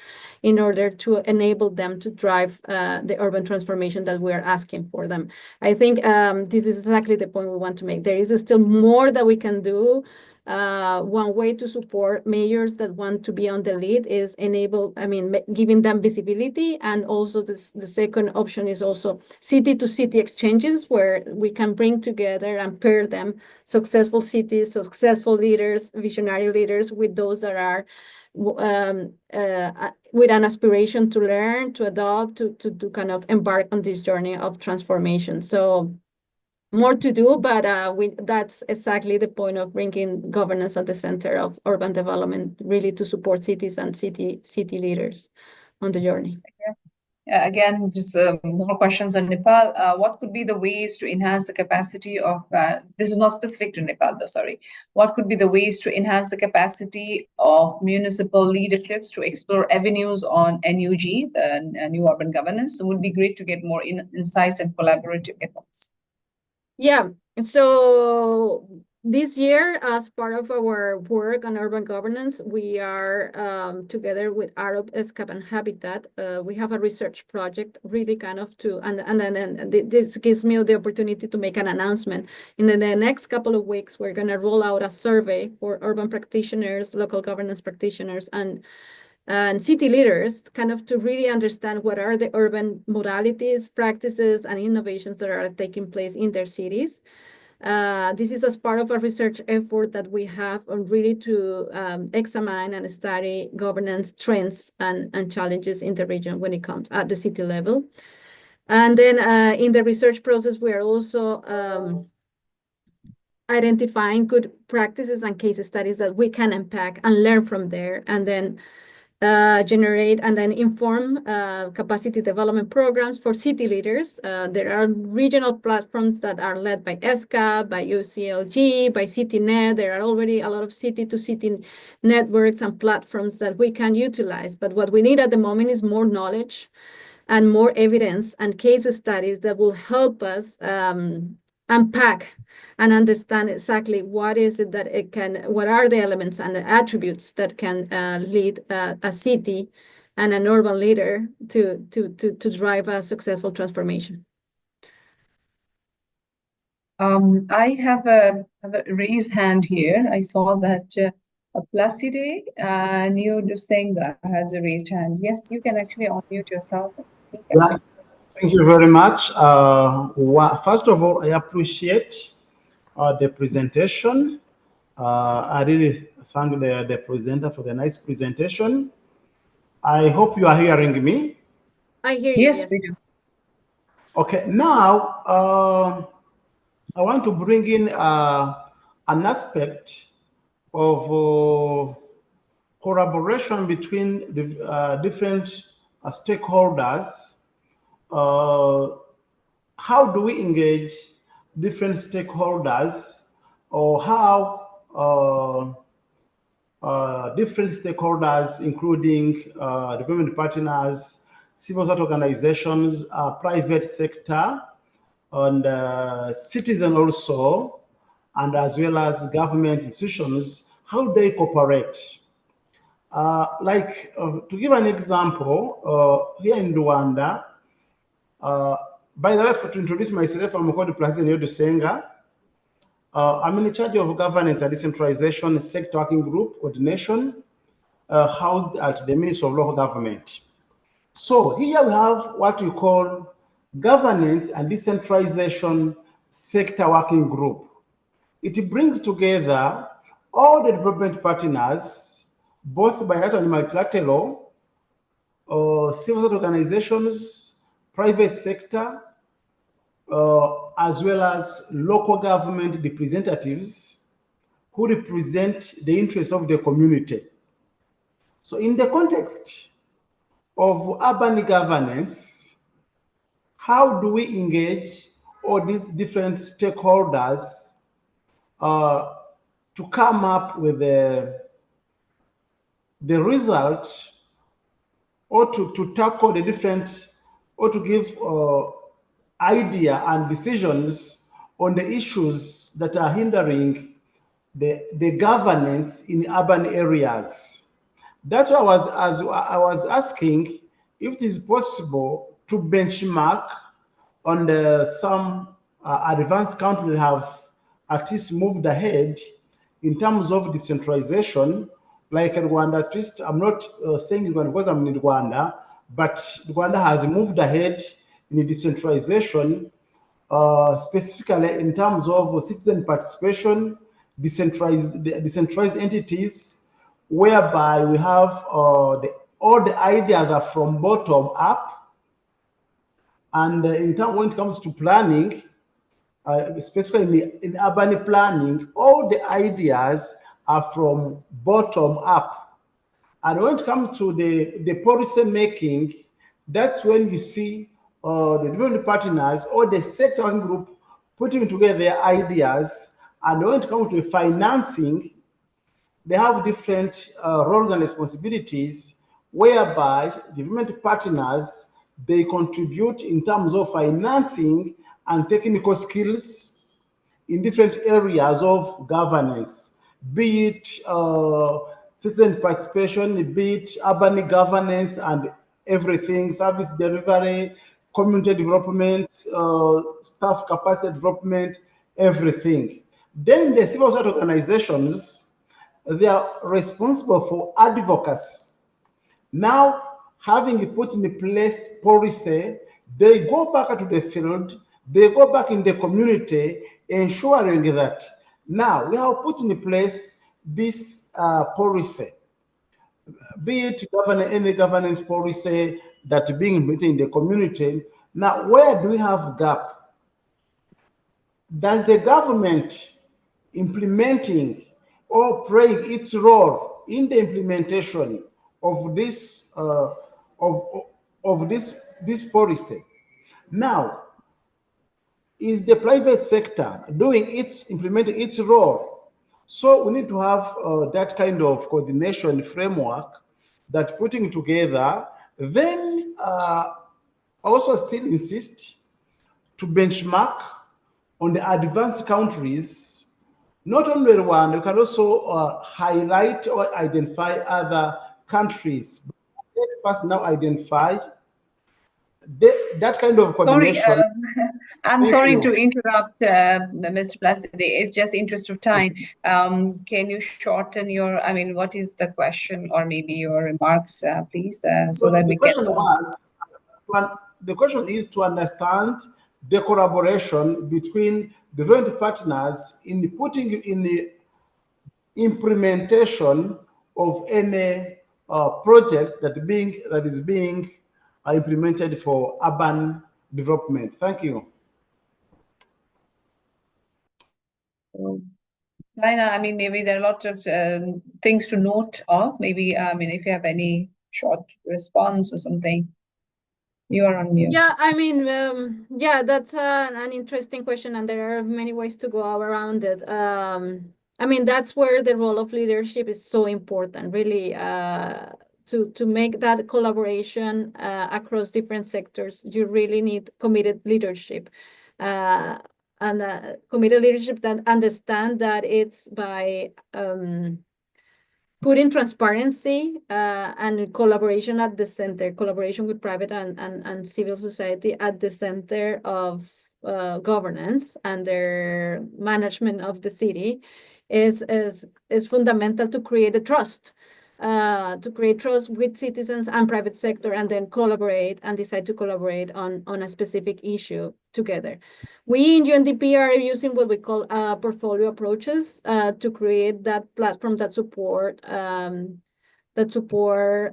in order to enable them to drive the urban transformation that we are asking for them. I think this is exactly the point we want to make. There is still more that we can do. One way to support mayors that want to be on the lead is giving them visibility. And also the second option is also city-to-city exchanges, where we can bring together and pair them, successful cities, successful leaders, visionary leaders, with those that are with an aspiration to learn, to adopt, to kind of embark on this journey of transformation. So more to do, but that's exactly the point of bringing governance at the center of urban development, really to support cities and city leaders on the journey. Again, just more questions on Nepal. What could be the ways to enhance the capacity of, this is not specific to Nepal though, sorry. What could be the ways to enhance the capacity of municipal leaderships to explore avenues on NUG, the new urban governance? It would be great to get more insights and collaborative efforts. Yeah, so this year, as part of our work on urban governance, we are together with Arab ESCAP and Habitat. We have a research project, really kind of and this gives me the opportunity to make an announcement. In the next couple of weeks, we're going to roll out a survey for urban practitioners, local governance practitioners, and city leaders, kind of to really understand what are the urban modalities, practices, and innovations that are taking place in their cities. This is as part of a research effort that we have on really to examine and study governance trends and challenges in the region when it comes at the city level. And then in the research process, we are also identifying good practices and case studies that we can unpack and learn from there, and then generate and then inform capacity development programs for city leaders. There are regional platforms that are led by ESCA, by UCLG, by CityNet. There are already a lot of city-to-city networks and platforms that we can utilize. But what we need at the moment is more knowledge and more evidence and case studies that will help us unpack and understand exactly what is it that it can, what are the elements and the attributes that can lead a city and an urban leader to drive a successful transformation. I have a raised hand here. I saw that Placide Neo Dusenga has a raised hand. Yes, you can actually unmute yourself and speak. Yeah, thank you very much. First of all, I appreciate the presentation. I really thank the presenter for the nice presentation. I hope you are hearing me. I hear you. Yes, we do. Okay, now I want to bring in an aspect of collaboration between the different stakeholders. How do we engage different stakeholders, or how different stakeholders, including development partners, civil society organizations, private sector, and citizen also, and as well as government institutions, how they cooperate. To give an example, here in Rwanda, by the way, to introduce myself, I'm called President Yodu Senga. I'm in charge of governance and decentralization sector working group coordination, housed at the Ministry of Local Government. So here we have what we call governance and decentralization sector working group. It brings together all the development partners, both bilateral and multilateral, civil society organizations, private sector, as well as local government representatives who represent the interests of the community. So in the context of urban governance, how do we engage all these different stakeholders to come up with the result, or to tackle the different, or to give idea and decisions on the issues that are hindering the governance in urban areas? That's why I was asking if it is possible to benchmark on some advanced countries that have at least moved ahead in terms of decentralization, like Rwanda. At least I'm not saying Rwanda because I'm in Rwanda, but Rwanda has moved ahead in the decentralization, specifically in terms of citizen participation, decentralized entities, whereby we have all the ideas are from bottom up, and when it comes to planning, especially in urban planning, all the ideas are from bottom up. And when it comes to the policy making, that's when you see the development partners or the sector group putting together their ideas. And when it comes to financing, they have different roles and responsibilities, whereby development partners, they contribute in terms of financing and technical skills in different areas of governance, be it citizen participation, be it urban governance and everything, service delivery, community development, staff capacity development, everything. Then the civil society organizations, they are responsible for advocacy. Now, having put in place policy, they go back to the field, they go back in the community, ensuring that now we have put in place this policy, be it any governance policy that being implemented in the community. Now, where do we have gap? Does the government implementing or playing its role in the implementation of this this policy. Now, is the private sector doing implementing its role? So we need to have that kind of coordination framework that putting together. Then also still insist to benchmark on the advanced countries. Not only one, you can also highlight or identify other countries. Let us now identify that kind of Sorry, coordination. I'm Thank sorry you. to interrupt, Mr. Placide. It's just interest of time. Can you shorten your, I mean, what is the question or maybe your remarks, please, so that we can. The question is to understand the collaboration between the different partners in putting in the implementation of any project that is being implemented for urban development. Thank you. Lina, I mean, maybe there are lots of things to note of. Maybe, I mean, if you have any short response or something, you are on mute. Yeah, I mean, yeah, that's an interesting question, and there are many ways to go around it. I mean, that's where the role of leadership is so important, really, to make that collaboration across different sectors. You really need committed leadership. And committed leadership that understand that it's by putting transparency and collaboration at the center, collaboration with private and civil society at the center of governance and their management of the city is fundamental to create a trust. To create trust with citizens and private sector, and then collaborate and decide to collaborate on a specific issue together. We in UNDP are using what we call portfolio approaches to create that platform that support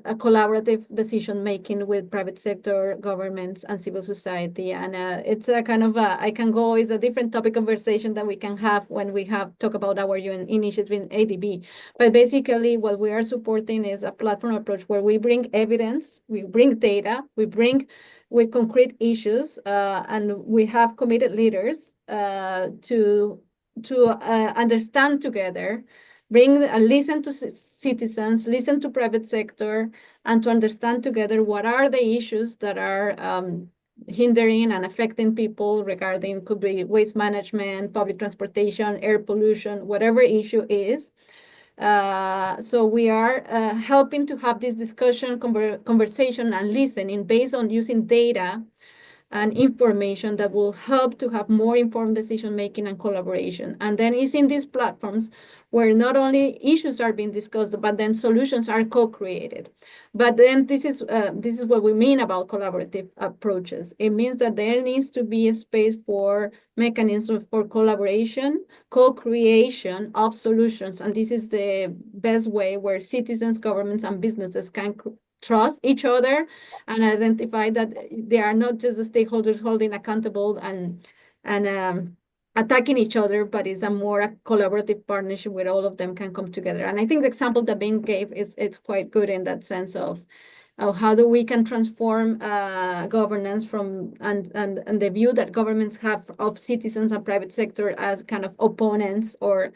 a collaborative decision-making with private sector, governments, and civil society. And it's a kind of it's a different topic conversation that we can have when we talk about our UN initiative in ADB. But basically what we are supporting is a platform approach where we bring evidence, we bring data, we bring with concrete issues, and we have committed leaders to understand together, listen to citizens, listen to private sector, and to understand together what are the issues that are hindering and affecting people regarding, could be waste management, public transportation, air pollution, whatever issue is. So we are helping to have this discussion, conversation, and listening based on using data and information that will help to have more informed decision-making and collaboration. And then it's in these platforms where not only issues are being discussed, but then solutions are co-created. But then this is what we mean about collaborative approaches. It means that there needs to be a space for mechanisms for collaboration, co-creation of solutions. And this is the best way where citizens, governments, and businesses can trust each other and identify that they are not just the stakeholders holding accountable and attacking each other, but it's a more collaborative partnership where all of them can come together. And I think the example that Ben gave it's quite good in that sense of how do we can transform governance from and the view that governments have of citizens and private sector as kind of opponents or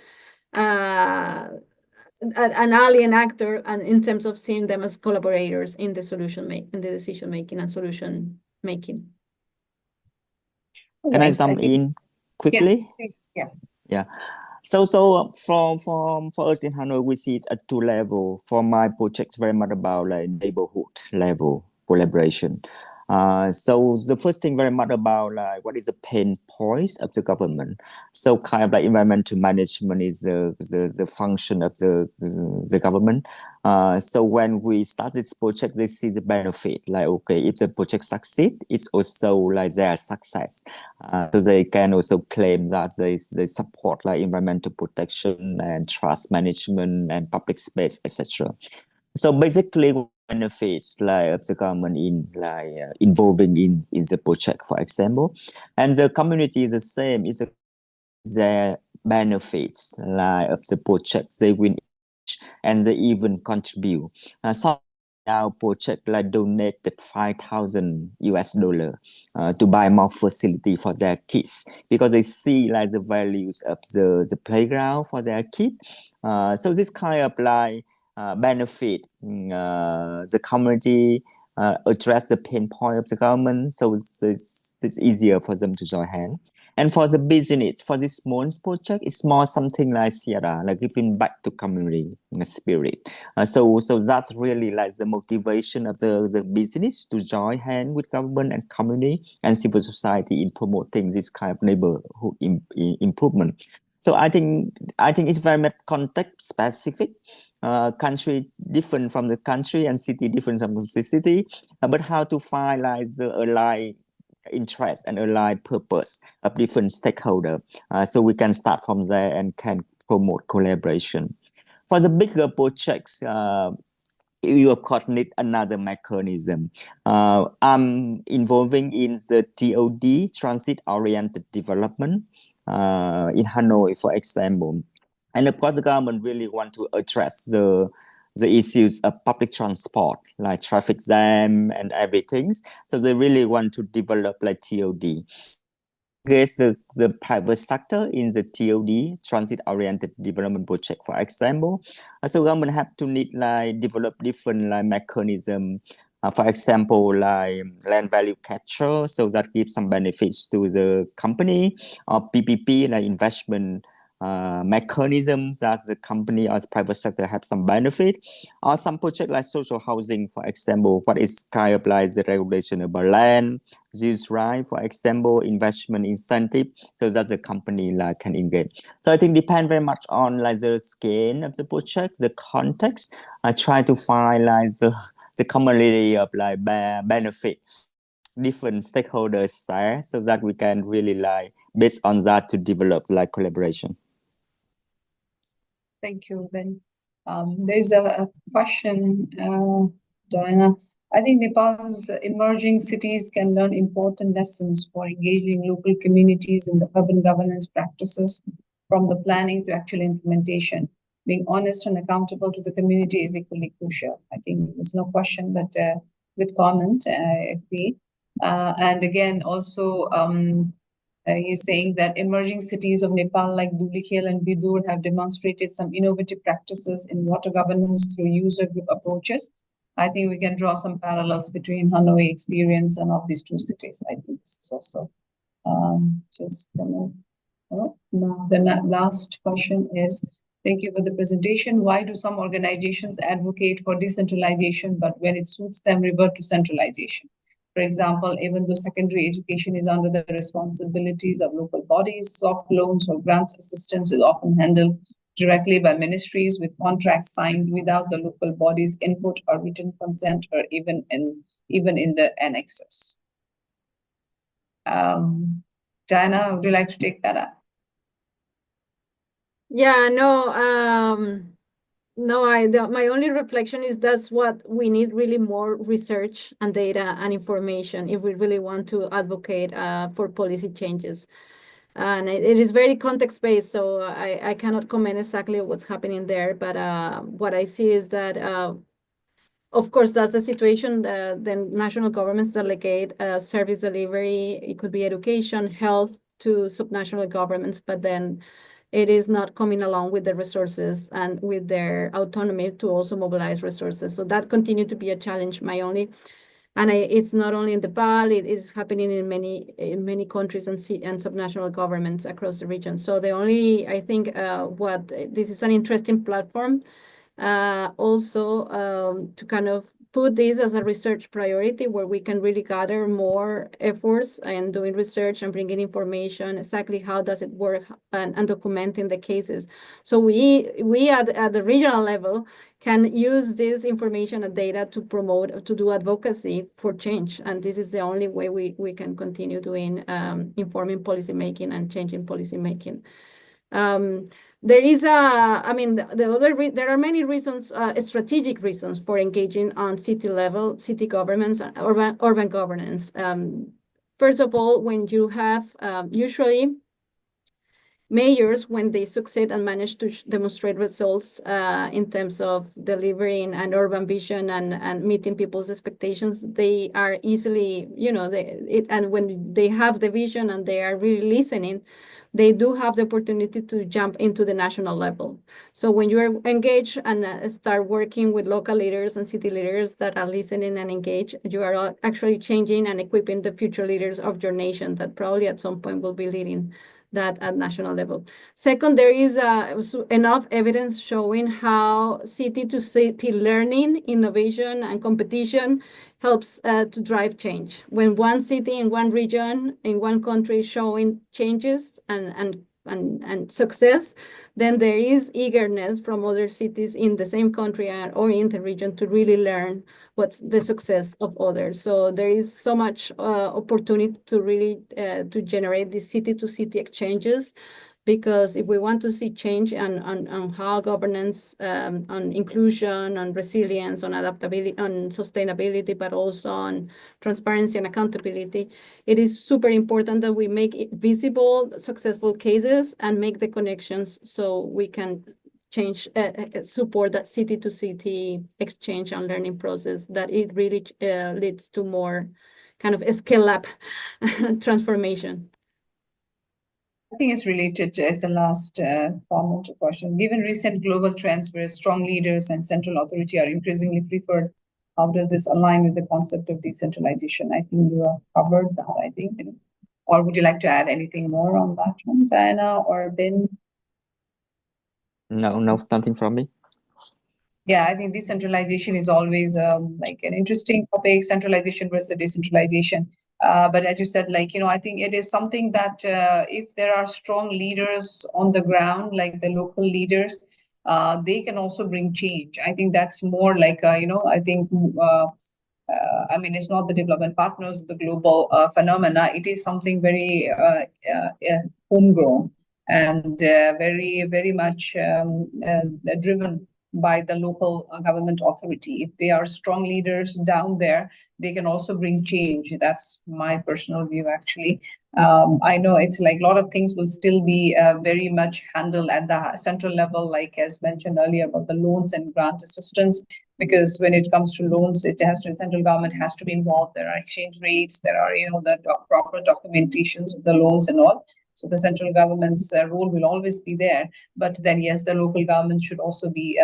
an alien actor, and in terms of seeing them as collaborators in the decision making and solution making. Can I jump in quickly? Yes. Yeah. So for us in Hanoi, we see it at two levels. For my project, very much about like neighborhood level collaboration. So the first thing very much about like what is the pain points of the government. So kind of like environmental management is the function of the government. So when we start this project, they see the benefit. Like, okay, if the project succeeds, it's also like their success. So they can also claim that they support like environmental protection and trust management and public space, etc. So basically, benefits like of the government in like involving in the project, for example, and the community is the same. It's their benefits like of the projects they will and they even contribute. Some now project like donated $5,000 to buy more facility for their kids because they see like the values of the playground for their kids. So this kind of like benefit the community, address the pain point of the government. So it's easier for them to join hands. And for the business, for this small project, it's more something like Sierra, like giving back to community spirit. So that's really like the motivation of the business to join hand with government and community and civil society in promoting this kind of neighborhood improvement. So I think it's very much context specific. Country different from the country and city different from the city, but how to find like the aligned interest and aligned purpose of different stakeholders. So we can start from there and can promote collaboration. For the bigger projects, you of course need another mechanism. I'm involving in the TOD, transit-oriented development, in Hanoi, for example. And of course, the government really want to address the issues of public transport, like traffic jam and everything. So they really want to develop like TOD. Engage the private sector in the TOD, transit-oriented development project, for example. So government have to need like develop different like mechanism. For example, like land value capture, so that gives some benefits to the company, or PPP, like investment mechanisms that the company or the private sector have some benefit, or some project like social housing, for example, what is kind of like the regulation about land use right, for example, investment incentive, so that the company like can engage. So I think depend very much on like the scale of the project, the context. I try to find like the commonality of like benefit different stakeholders there, so that we can really like based on that to develop like collaboration. Thank you, Ben. There's a question, Diana. I think Nepal's emerging cities can learn important lessons for engaging local communities in the urban governance practices, from the planning to actual implementation. Being honest and accountable to the community is equally crucial. I think there's no question, but good comment, I agree. And again, also, he's saying that emerging cities of Nepal like Dhulikhel and Bidur have demonstrated some innovative practices in water governance through user group approaches. I think we can draw some parallels between Hanoi experience and of these two cities. I think so. Just now the last question is, thank you for the presentation. Why do some organizations advocate for decentralization, but when it suits them, revert to centralization? For example, even though secondary education is under the responsibilities of local bodies, soft loans or grants assistance is often handled directly by ministries with contracts signed without the local body's input or written consent, or even in the annexes. Diana, would you like to take that up? Yeah, no, no, my only reflection is that's what we need, really more research and data and information if we really want to advocate for policy changes. And it is very context-based, so I cannot comment exactly what's happening there, but what I see is that, of course, that's the situation. The national governments delegate service delivery. It could be education, health to subnational governments, but then it is not coming along with the resources and with their autonomy to also mobilize resources. So that continued to be a challenge. It's not only in Nepal, it is happening in many countries and subnational governments across the region. So I think this is an interesting platform. Also to kind of put this as a research priority, where we can really gather more efforts and doing research and bringing information, exactly how does it work, and documenting the cases. So we at the regional level can use this information and data to promote, to do advocacy for change. And this is the only way we can continue doing informing policymaking and changing policymaking. There is there are many reasons, strategic reasons for engaging on city level, city governments, and urban governance. First of all, when you have usually mayors, when they succeed and manage to demonstrate results in terms of delivering an urban vision and meeting people's expectations, they are easily, and when they have the vision and they are really listening, they do have the opportunity to jump into the national level. So when you are engaged and start working with local leaders and city leaders that are listening and engaged, you are actually changing and equipping the future leaders of your nation that probably at some point will be leading that at national level. Second, there is enough evidence showing how city-to-city learning, innovation, and competition helps to drive change. When one city in one region, in one country is showing changes and success, then there is eagerness from other cities in the same country or in the region to really learn what's the success of others. So there is so much opportunity to really to generate these city-to-city exchanges, because if we want to see change on how governance, on inclusion, on resilience, on adaptability, on sustainability, but also on transparency and accountability, it is super important that we make it visible, successful cases, and make the connections so we can change, support that city-to-city exchange and learning process, that it really leads to more kind of scale-up transformation. I think it's related as the last comment of questions. Given recent global trends where strong leaders and central authority are increasingly preferred, how does this align with the concept of decentralization? I think you have covered that, I think. Or would you like to add anything more on that one, Diana or Ben? No, nothing from me. Yeah, I think decentralization is always like an interesting topic, centralization versus decentralization. But as you said, I think it is something that if there are strong leaders on the ground, like the local leaders, they can also bring change. I think that's more like, I think, it's not the development partners, the global phenomena. It is something very homegrown and very, very much driven by the local government authority. If they are strong leaders down there, they can also bring change. That's my personal view, actually. I know it's like a lot of things will still be very much handled at the central level, like as mentioned earlier about the loans and grant assistance, because when it comes to loans, the central government has to be involved. There are exchange rates, there are, the proper documentations of the loans and all. So the central government's role will always be there. But then, yes, the local government should also be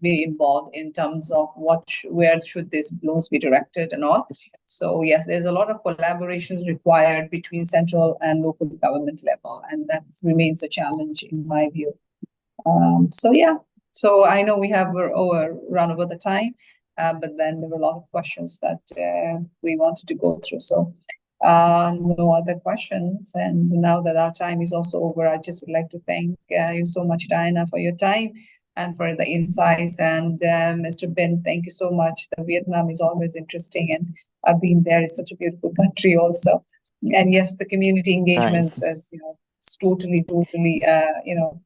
involved in terms of where should these loans be directed and all. So yes, there's a lot of collaborations required between central and local government level, and that remains a challenge in my view. So I know we have run over the time, but then there were a lot of questions that we wanted to go through. So no other questions. And now that our time is also over, I just would like to thank you so much, Diana, for your time and for the insights. And Mr. Ben, thank you so much. Vietnam is always interesting, and I've been there. It's such a beautiful country also. And yes, the community engagements, as it's totally,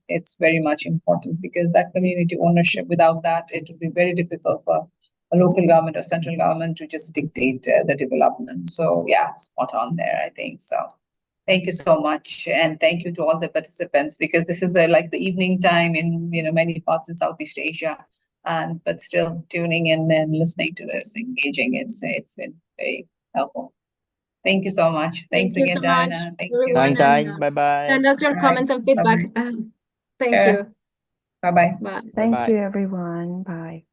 it's very much important, because that community ownership, without that, it would be very difficult for a local government or central government to just dictate the development. So yeah, spot on there, I think. So thank you so much. And thank you to all the participants, because this is like the evening time in many parts in Southeast Asia, but still tuning in and listening to this, engaging. It's been very helpful. Thank you so much. Thanks again, so Diana. Thank you. Bye-bye. Send us your comments and feedback. Thank you. Bye-bye. Bye. Thank you, everyone. Bye.